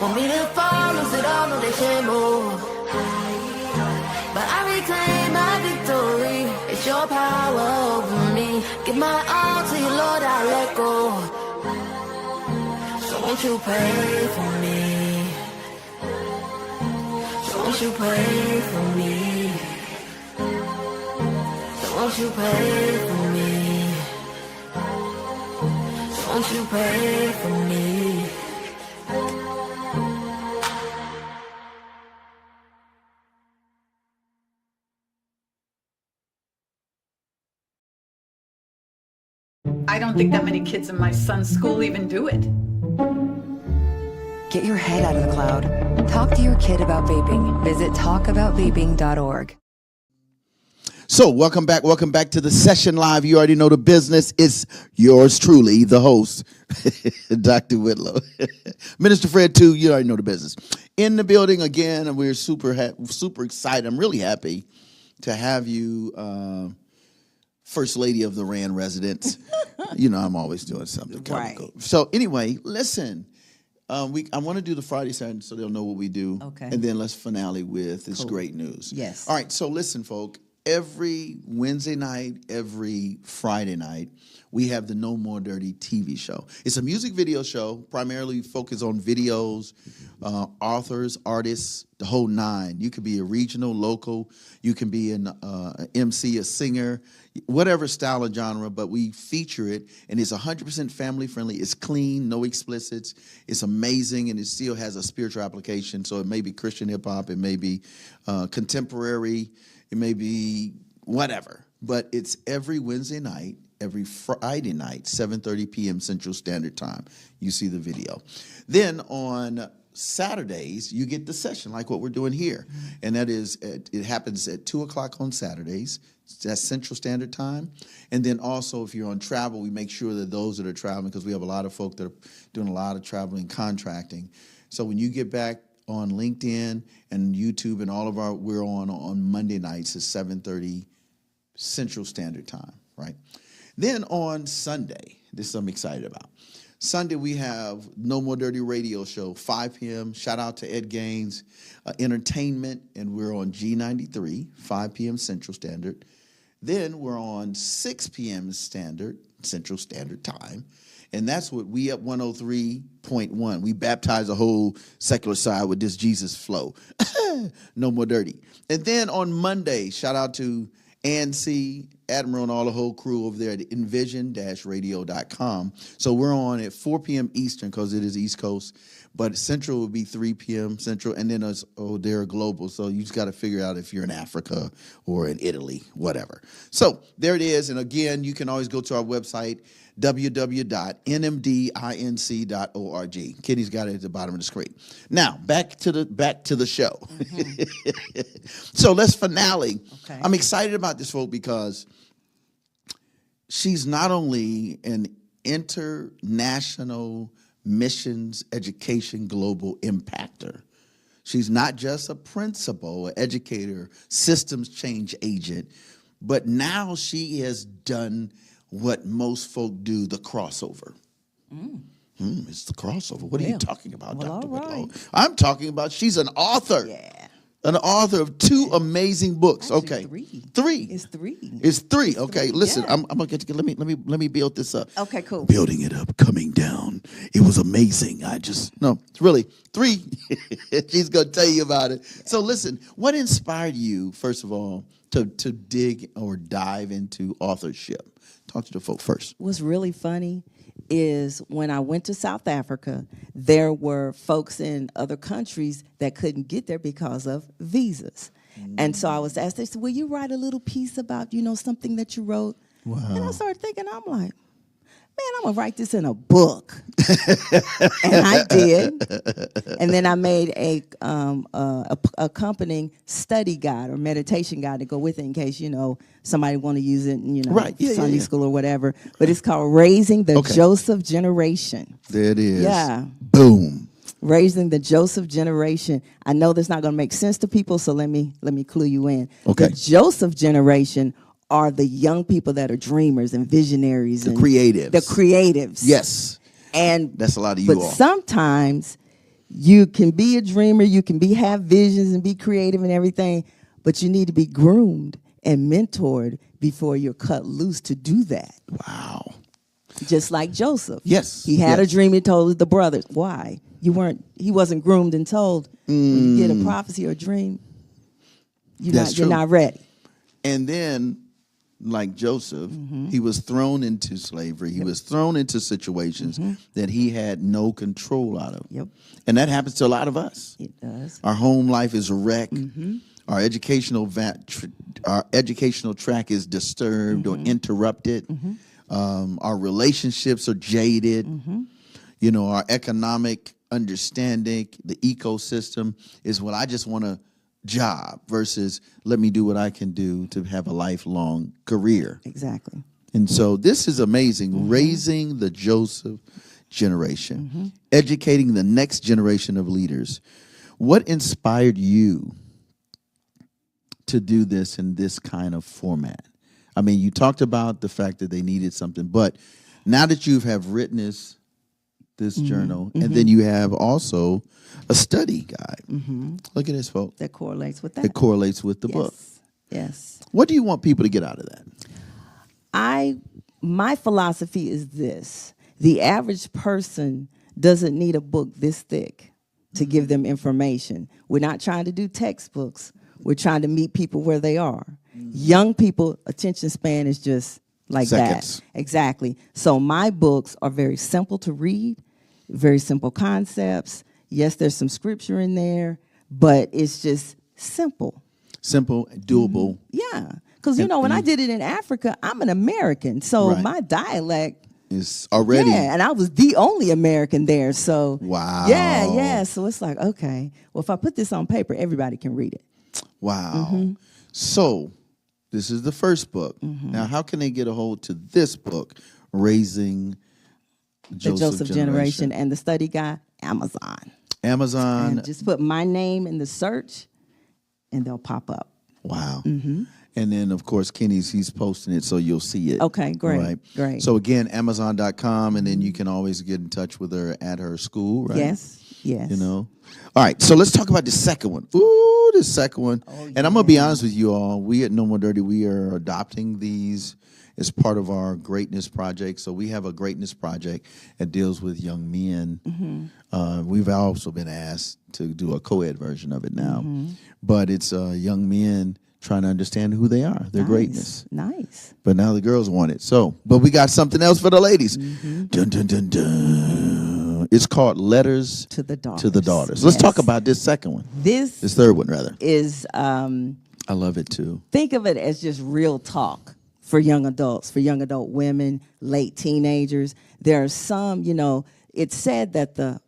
Want me to fall, lose it all, no they can't move. But I reclaim my victory. It's your power over me. Give my all to you, Lord, I let go. So won't you pray for me? So won't you pray for me? So won't you pray for me? So won't you pray for me? I don't think that many kids in my son's school even do it. Get your head out of the cloud. Talk to your kid about vaping. Visit talkaboutvaping.org. So welcome back to the session live. You already know the business. It's yours truly, the host, Dr. Whitlow. Minister Fred, too, you already know the business. In the building again, and we're super excited. I'm really happy to have you, First Lady of the Rand residence. You know, I'm always doing something. Right. Cool. So anyway, listen. I want to do the Friday, Saturday, so they'll know what we do. Okay. And then let's finale with this great news. Yes. All right, so listen, folk. Every Wednesday night, every Friday night, we have the No More Dirty TV show. It's a music video show, primarily focused on videos, authors, artists, the whole nine. You could be a regional, local. You can be an MC, a singer, whatever style or genre, but we feature it, and it's 100% family-friendly. It's clean, no explicits. It's amazing, and it still has a spiritual application. So it may be Christian hip-hop. It may be contemporary. It may be whatever, but it's every Wednesday night, every Friday night, 7:30 p.m. Central Standard Time. You see the video. Then on Saturdays, you get the session like what we're doing here, and that is it happens at 2 o'clock on Saturdays. That's Central Standard Time. And then also, if you're on travel, we make sure that those that are traveling, because we have a lot of folk that are doing a lot of traveling, contracting. So when you get back on LinkedIn and YouTube and all of our, we're on Monday nights at 7:30 Central Standard Time, right? Then on Sunday, this I'm excited about. Sunday, we have No More Dirty Radio Show, 5 p.m. Shout out to Ed Gaines Entertainment, and we're on G93, 5 p.m. Central Standard. Then we're on 6 p.m. Central Standard Time. And that's what We Up 103.1. We baptize the whole secular side with this Jesus flow. No More Dirty. And then on Monday, shout out to Ancy Admiral and all the whole crew over there at envision-radio.com. So we're on at 4 p.m. Eastern because it is East Coast, but Central would be 3 p.m. Central, and then they're global. So you just got to figure out if you're in Africa or in Italy, whatever. So there it is. And again, you can always go to our website, www.nmdinc.org. Kitty's got it at the bottom of the screen. Now back to the show. So let's finale. Okay. I'm excited about this folk because she's not only an international missions education global impactor. She's not just a principal, an educator, systems change agent, but now she has done what most folk do, the crossover. It's the crossover. What are you talking about, Well, Dr. all Whitlow? right. I'm talking about she's an author. Yeah. An author of 2 amazing books. Actually, Okay. 3. 3. It's 3. It's 3. Okay. 3, Listen, yeah. I'm gonna get to let me build this up. Okay, cool. Building it up, coming down. It was amazing. It's really 3. She's gonna tell you about it. So listen, what inspired you, first of all, to dig or dive into authorship? Talk to the folk first. What's really funny is when I went to South Africa, there were folks in other countries that couldn't get there because of visas. And so I was asked, they said, will you write a little piece about, something that you wrote? Wow. And I started thinking, I'm like, man, I'm going to write this in a book. And I did. And then I made a accompanying study guide or meditation guide to go with it in case, somebody want to use it in, Right. Yeah, Sunday yeah. school or whatever. But it's called Raising the Joseph Generation. There it is. Yeah. Boom. Raising the Joseph Generation. I know that's not going to make sense to people, so let me clue you in. Okay. The Joseph Generation are the young people that are dreamers and visionaries. The and creatives. The creatives. Yes. And That's a lot of you but all. sometimes you can be a dreamer, you can have visions and be creative and everything, but you need to be groomed and mentored before you're cut loose to do that. Wow. Just like Joseph. Yes. He had a Yes. dream, he told the brothers. Why? He wasn't groomed and told. When you get a prophecy or a dream, you're That's not ready. And then, like Joseph, he was thrown into slavery. He was thrown into situations that he had no control out of. Yep. And that happens to a lot of us. It does. Our home life is a wreck. Our educational track is disturbed or interrupted. Our relationships are jaded. Our economic understanding, the ecosystem is what I just want a job versus let me do what I can do to have a lifelong career. Exactly. And so this is amazing. Raising the Joseph generation, educating the next generation of leaders. What inspired you to do this in this kind of format? I mean, you talked about the fact that they needed something, but now that you have written this journal, and then you have also a study guide. Look at this, folks. That correlates with that. It correlates with the book. Yes. What do you want people to get out of that? My philosophy is this. The average person doesn't need a book this thick to give them information. We're not trying to do textbooks. We're trying to meet people where they are. Young people, attention span is just like Seconds. that. Exactly. So my books are very simple to read, very simple concepts. Yes, there's some scripture in there, but it's just simple. Simple, doable. Yeah. Because, when I did it in Africa, I'm an American. So Right. my dialect. Is already. Yeah, and I was the only American there. So. Wow. Yeah. So it's like, okay, well, if I put this on paper, everybody can read it. Wow. So this is the first book. Now, how can they get a hold to this book, Raising The Joseph Generation and the study guide, Amazon. Amazon. And just put my name in the search, and they'll pop up. Wow. And then, of course, he's posting it, so you'll see it. Okay, great, Right. great. So, again, Amazon.com, and then you can always get in touch with her at her school, right? Yes. All right, so let's talk about the second one. Ooh, the second one. And I'm going to be honest with you all. We at No More Dirty, we are adopting these as part of our greatness project. So we have a greatness project that deals with young men. We've also been asked to do a co-ed version of it now. But it's young men trying to understand who they are, their greatness. Nice. But now the girls want it. So, but we got something else for the ladies. Dun, dun, dun, dun. It's called Letters To the Daughters. To the Daughters. Let's Yes. talk about this second one. This third one, rather. is, I love it too. think of it as just real talk for young adults, for young adult women, late teenagers. There are some, it's said that the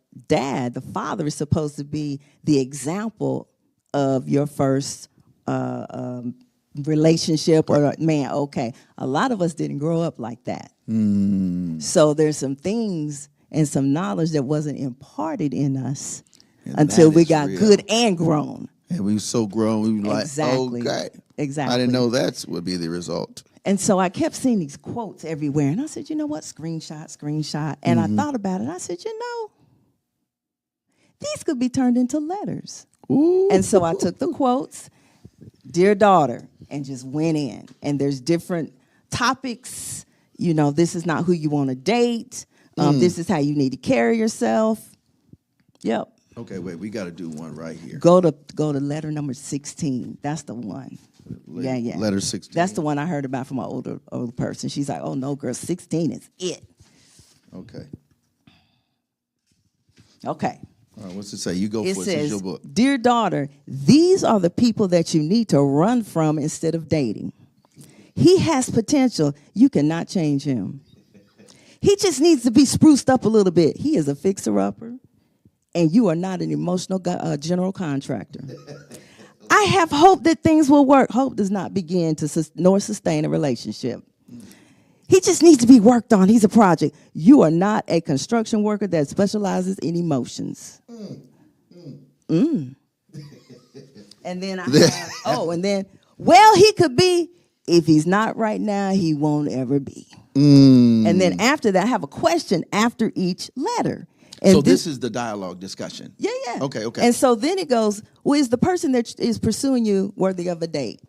father, is supposed to be the example of your first relationship or man. Okay, a lot of us didn't grow up like that. So there's some things and some knowledge that wasn't imparted in us And until that we is got real. good and grown. And we were so grown, we were like, Exactly. okay. Exactly. I didn't know that would be the result. And so I kept seeing these quotes everywhere. And I said, you know what? Screenshot. And I thought about it. I said, these could be turned into letters. Ooh. And so I took the quotes, Dear Daughter, and just went in. And there's different topics. This is not who you want to date. This is how you need to carry yourself. Yep. Okay, wait, we got to do one right here. Go to letter number 16. That's the one. Yeah. Letter 16. That's the one I heard about from an older person. She's like, oh, no, girl, 16 is it. Okay. Okay. All right, what's it say? You go It for it. This is your says, book. Dear daughter, these are the people that you need to run from instead of dating. He has potential. You cannot change him. He just needs to be spruced up a little bit. He is a fixer-upper, and you are not an emotional general contractor. I have hope that things will work. Hope does not begin to nor sustain a relationship. He just needs to be worked on. He's a project. You are not a construction worker that specializes in emotions. And then I have, well, he could be. If he's not right now, he won't ever be. And then after that, I have a question after each letter. And So this is the dialogue discussion. Yeah. Okay. And so then it goes, well, is the person that is pursuing you worthy of a date?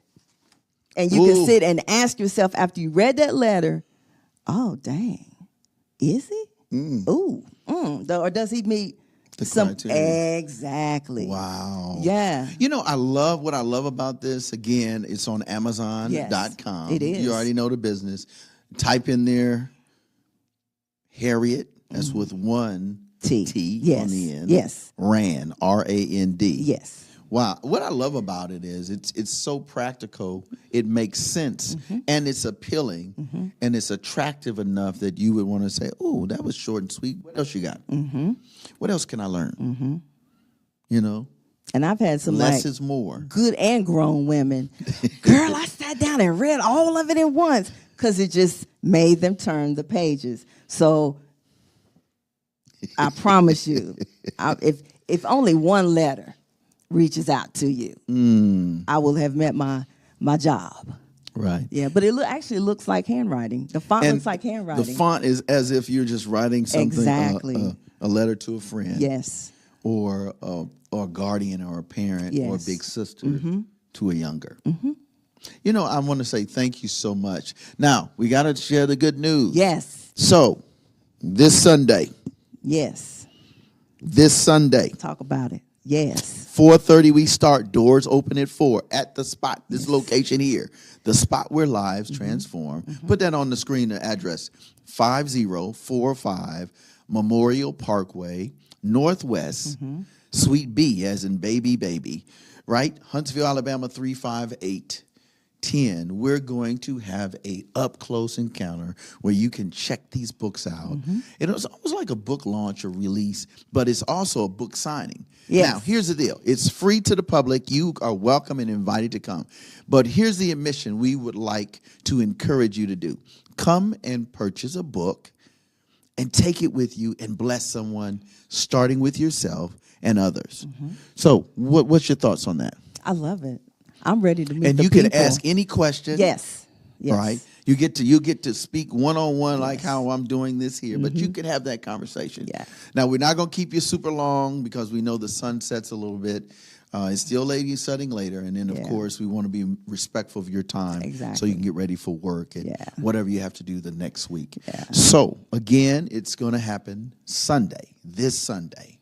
And you can sit and ask yourself after you read that letter, oh, dang, is he? Or does he meet The some? criteria. Exactly. Wow. Yeah. What I love about this, again, it's on Amazon.com. Yes, it is. You already know the business. Type in there, Harriet, that's with one T Yes. on the end. Yes. Rand, R-A-N-D. Yes. Wow. What I love about it is it's so practical. It makes sense, and it's appealing, and it's attractive enough that you would want to say, oh, that was short and sweet. What else you got? What else can I learn? And I've had some Less is more. good and grown women. Girl, I sat down and read all of it at once because it just made them turn the pages. So I promise you, if only one letter reaches out to you, I will have met my job. Right. Yeah, but it actually looks like handwriting. The font looks like handwriting. The font is as if you're just writing something, Exactly. a letter to a friend. Yes. Or a guardian or a parent or a Yes. big sister to a younger. I want to say thank you so much. Now, we got to share the good news. Yes. So, this Sunday, Talk about it. Yes. 4:30 we start. Doors open at 4 at the spot. This location here, the spot where lives transform. Put that on the screen. The address: 5045 Memorial Parkway Northwest, Suite B, as in baby. Right, Huntsville, Alabama 35810. We're going to have a up close encounter where you can check these books out. It was almost like a book launch or release, but it's also a book signing. Yes. Now, here's the deal. It's free to the public. You are welcome and invited to come. But here's the admission we would like to encourage you to do. Come and purchase a book and take it with you and bless someone, starting with yourself and others. So what's your thoughts on that? I love it. I'm ready to meet And the you can people. ask any question. Yes. Right? You get to speak one-on-one like how I'm doing this here, but you can have that conversation. Yeah. Now, we're not going to keep you super long because we know the sun sets a little bit. It's still setting later. And then, of course, we want to be respectful of your time so Exactly. you can get ready for work and whatever you have to do the next week. Yeah. So, again, it's going to happen this Sunday.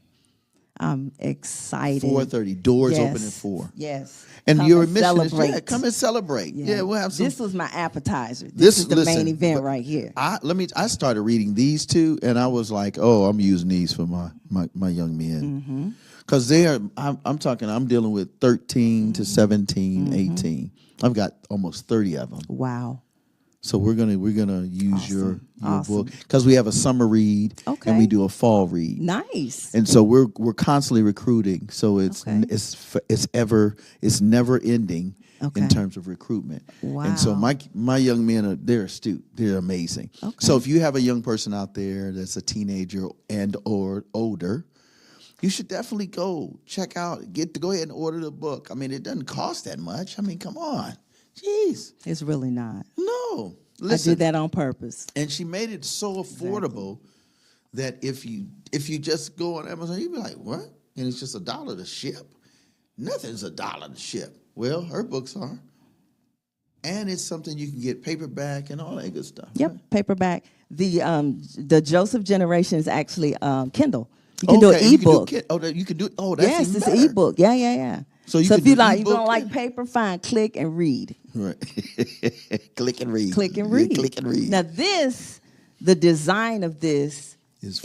I'm excited. 4:30. Doors Yes. open at 4. Yes. And Come your and mission is celebrate. come and celebrate. Yeah, we'll have some. This was my appetizer. This is the listen, main event but right here. I started reading these two, and I was like, oh, I'm using these for my young men. Because I'm dealing with 13 to 17, 18. I've got almost 30 of them. Wow. So we're gonna use your Awesome. book because we have a summer read and we do a fall read. Nice. And so we're constantly recruiting. So it's never ending in terms of recruitment. Wow. And so my young men they're astute. They're amazing. Okay. So if you have a young person out there that's a teenager and or older, you should definitely go check out, go ahead and order the book. I mean, it doesn't cost that much. I mean, come on. Jeez. It's really not. No. Listen, I did that on purpose. and she made it so affordable that if you just go on Amazon, you'd be like, what? And it's just $1 to ship? Nothing's $1 to ship. Well, her books are. And it's something you can get paperback and all that good stuff. Yep, right? paperback. The Joseph generation is actually Kindle. You can do an you can ebook. you can do. Oh, that's Yes, even it's better. an ebook. Yeah. So you so can if you do like, you ebook don't like and- paper, fine. Click and read. Right. Click and read. Click and Yeah, read. click and read. Now the design of this It's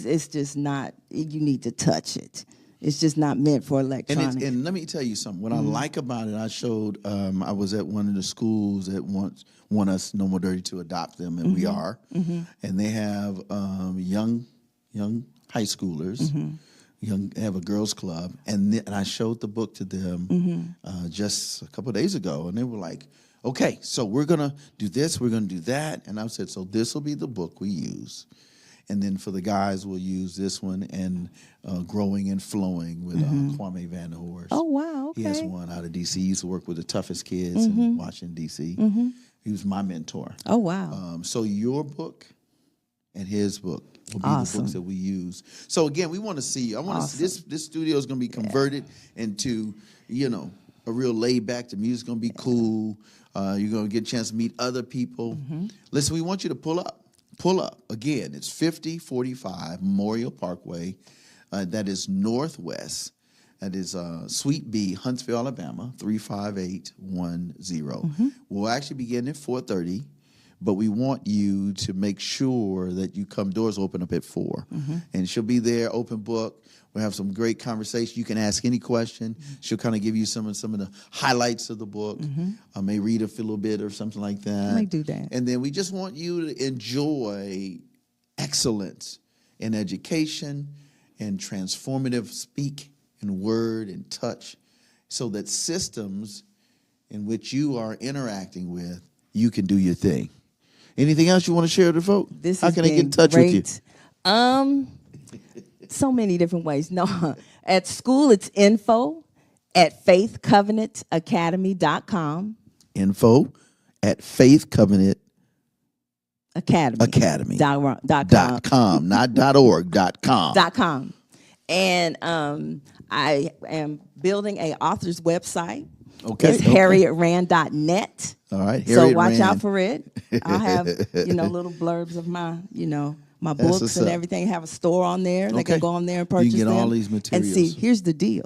it's just not. You need to touch it. It's just not meant for electronic. And let me tell you something. What I like about it, I showed. I was at one of the schools that want us No More Dirty to adopt them, and we are. And they have young high schoolers. They have a girls club, and I showed the book to them just a couple of days ago, and they were like, "Okay, so we're gonna do this, we're gonna do that," and I said, "So this will be the book we use." And then for the guys, we'll use this one and Growing and Flowing with Kwame Van der Horst. Oh, wow, He has okay. one out of D.C. He used to work with the toughest kids in Washington, D.C. He was my mentor. Oh, wow. So your book and his book will be Awesome. the books that we use. So again, we want to see. I want to see this studio is going to be converted into a real laid back. The music's going to be cool. You're going to get a chance to meet other people. Listen, we want you to pull up. Pull up. Again, it's 5045 Memorial Parkway. That is Northwest. That is Suite B, Huntsville, Alabama, 35810. We'll actually begin at 4:30, but we want you to make sure that you come. Doors open up at 4. And she'll be there, open book. We'll have some great conversation. You can ask any question. She'll kind of give you some of the highlights of the book. I may read a little bit or something like that. I may do that. And then we just want you to enjoy excellence in education and transformative speak and word and touch so that systems in which you are interacting with, you can do your thing. Anything else you want to share with the folk? How can they get in touch with you? So many different ways. No, at school it's info@faithcovenantacademy.com. info@faithcovenant Academy. dot com, not .org, .com. .com. And I am building a author's website. Okay. It's harrietrand.net. All right. So Harriet watch Rand. out for it. I'll have, little blurbs of my, my That's books what's and up. everything. Have a store on there. They Okay. can go on there and You purchase can get them. all these materials. And see, here's the deal.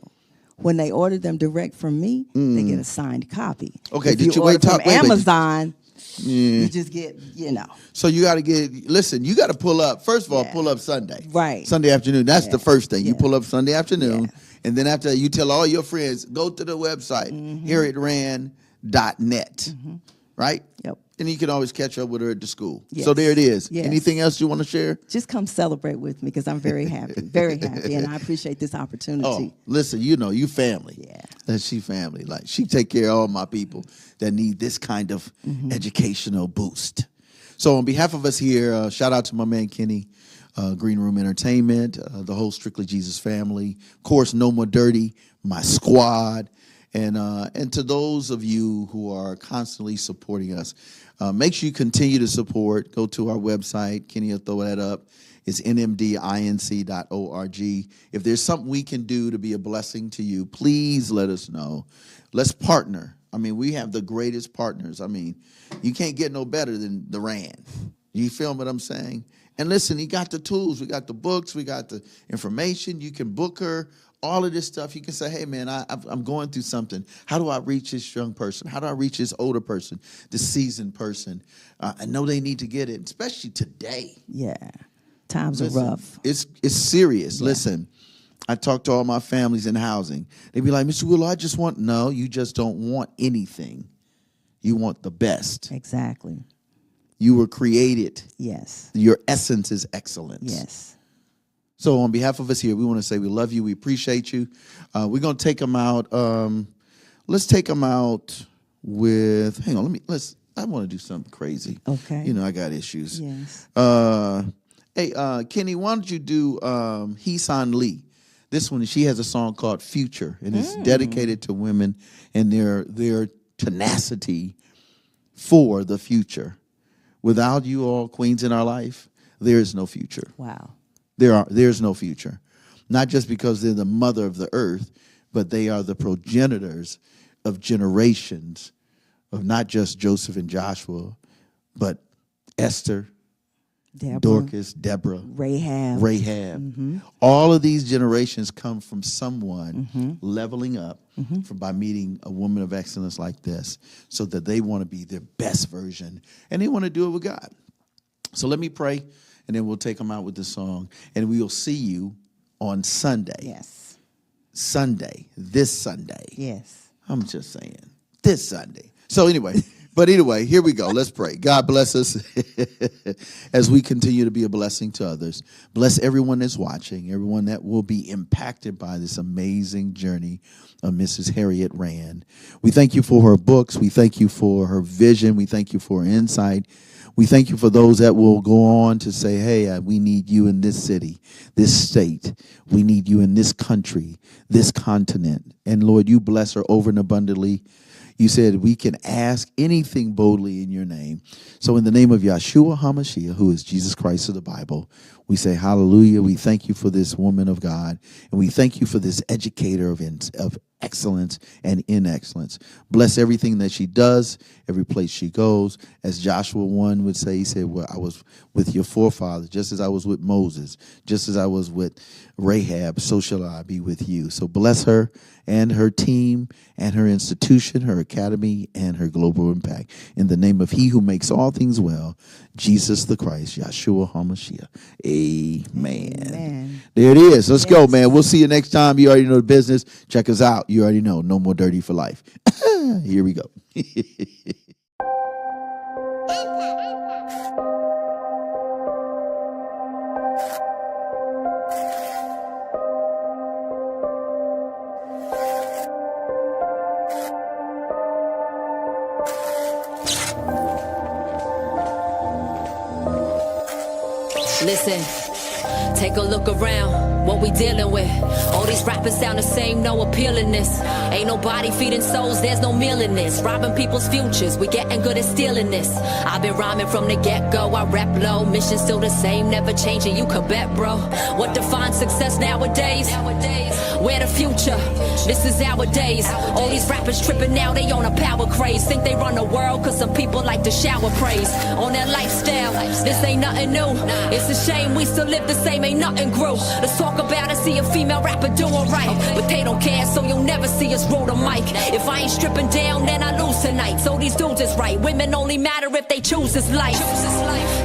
When they order them direct from me, they get a signed copy. Okay, If did you order wait? from Wait. Amazon, you just get, So you got to you got to pull up. First of all, Yeah. pull up Sunday. Right. Sunday afternoon. That's the first thing. You Yeah. pull up Sunday afternoon. Yeah. And then after that, you tell all your friends, go to the website, harrietrand.net. Right? Yep. And you can always catch up with her at the school. Yes. So there it is. Yes. Anything else you want to share? just come celebrate with me because I'm very happy, and I appreciate this opportunity. Oh, listen, you family. Yeah. That's she family. Like she take care of all my people that need this kind of educational boost. So on behalf of us here, shout out to my man Kenny, Green Room Entertainment, the whole Stric'ly Jesus family, of course, No More Dirty, my squad, and to those of you who are constantly supporting us. Make sure you continue to support. Go to our website. Kenny will throw that up. It's nmdinc.org. If there's something we can do to be a blessing to you, please let us know. Let's partner. I mean, we have the greatest partners. I mean, you can't get no better than the Rand. You feel what I'm saying? And listen, he got the tools. We got the books. We got the information. You can book her. All of this stuff. You can say, hey, man, I'm going through something. How do I reach this young person? How do I reach this older person, this seasoned person? I know they need to get it, especially today. Yeah. Times Listen, are rough. It's serious. Yeah. Listen, I talk to all my families in housing. They be like, Mr. Willow, I just want, no, you just don't want anything. You want the best. Exactly. You were created. Yes. Your essence is excellence. Yes. So on behalf of us here, we want to say we love you. We appreciate you. We're going to take them out. Let's take them out with, hang on, I want to do something crazy. Okay. You know, I got issues. Yes. Hey, Kenny, why don't you do Heesan Lee? This one, she has a song called Future, and it's dedicated to women and their tenacity for the future. Without you all queens in our life, there is no future. Wow. There's no future. Not just because they're the mother of the earth, but they are the progenitors of generations of not just Joseph and Joshua, but Esther, Deborah, Dorcas, Deborah, Rahab. Mm-hmm. All of these generations come from someone leveling up by meeting a woman of excellence like this, so that they want to be their best version, and they want to do it with God. So let me pray, and then we'll take them out with the song, and we will see you on Sunday. Yes. This Sunday. Yes. I'm just saying, this Sunday. So anyway, here we go. Let's pray. God bless us as we continue to be a blessing to others. Bless everyone that's watching, everyone that will be impacted by this amazing journey of Mrs. Harriet Rand. We thank you for her books. We thank you for her vision. We thank you for her insight. We thank you for those that will go on to say, hey, we need you in this city, this state. We need you in this country, this continent. And Lord, you bless her over and abundantly. You said we can ask anything boldly in your name. So in the name of Yeshua HaMashiach, who is Jesus Christ of the Bible, we say hallelujah. We thank you for this woman of God, and we thank you for this educator of excellence and in excellence. Bless everything that she does, every place she goes. As Joshua 1 would say, he said, well, I was with your forefathers, just as I was with Moses, just as I was with Rahab, so shall I be with you. So bless her and her team and her institution, her academy, and her global impact. In the name of he who makes all things well, Jesus the Christ, Yeshua HaMashiach. Amen. Amen. There it is. Let's go, man. We'll see you next time. You already know the business. Check us out. You already know. No More Dirty for life. Here we go. Listen, take a look around, what we dealing with. All these rappers sound the same, no appealingness. Ain't nobody feeding souls, there's no meal in this. Robbing people's futures, we getting good at stealing this. I've been rhyming from the get-go, I rap low. Mission still the same, never changing, you can bet, bro. What defines success nowadays? Where the future? This is our days. All these rappers tripping now, they on a power craze. Think they run the world, cause some people like to shower praise on their lifestyle. This ain't nothing new. It's a shame we still live the same, ain't nothing grew. Let's talk about it, see a female rapper doing right. But they don't care, so you'll never see us roll the mic. If I ain't stripping down, then I lose tonight. So these dudes is right. Women only matter if they choose this life.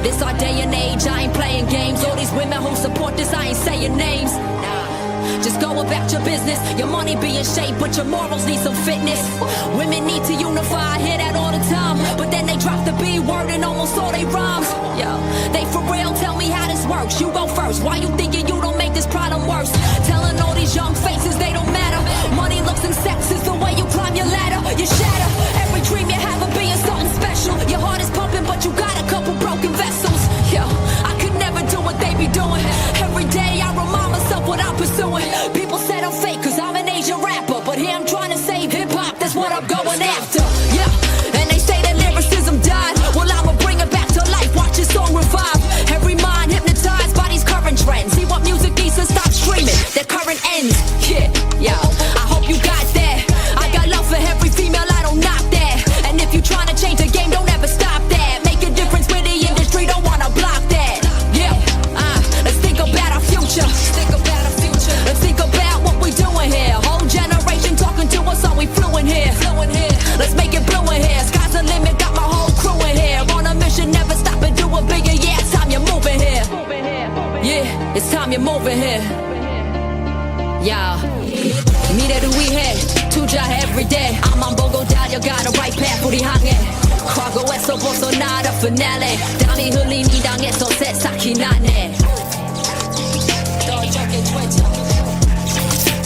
This our day and age, I ain't playing games. All these women who support this, I ain't saying names. Just go about your business. Your money be in shape, but your morals need some fitness. Women need to unify, I hear that all the time. But then they drop the B word and almost all they rhymes. Yo, they for real, tell me how this works. You go first, why you thinking you don't make this problem worse? Telling all these young faces they don't matter. Money, looks, and sex is the way you climb your ladder. You shatter every dream you have of being something special. Your heart is pumping, but you got a couple broken vessels. Yo, I could never do what they be doing. Every day I remind myself what I'm pursuing. People said I'm fake cause I'm an Asian rapper, but here I'm trying to save hip-hop, that's what I'm going after. Yeah, and they say that lyricism died. Well, I'ma bring it back to life, watch this song revive. Every mind hypnotized by these current trends. See what music needs to stop streaming, their current ends. It's time you're moving here. Yeah. Mire du 위해 투자 every day. 앞만 보고 달려가는 right path 우리 향해. 과거에서 벗어나라 finale. 땀이 흘린 이 땅에서 새싹이 나네.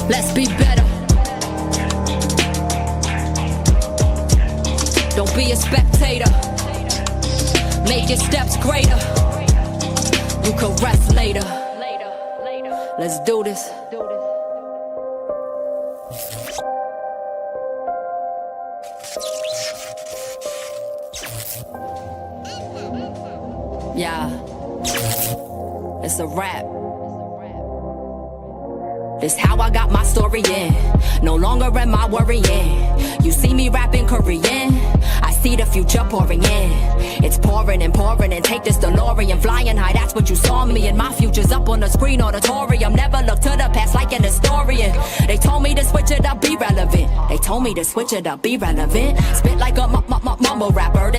Let's be better. Don't be a spectator. Make your steps greater. You can rest later. Let's do this. Yeah, it's a wrap. This how I got my story in. No longer am I worrying. You see me rapping Korean, I see the future pouring in. It's pouring and pouring and take this DeLorean flying high, that's what you saw me. And my future's up on the screen auditorium. Never look to the past like an historian. They told me to switch it up, be relevant. They told me to switch it up, be relevant. Spit like a mumble rapper.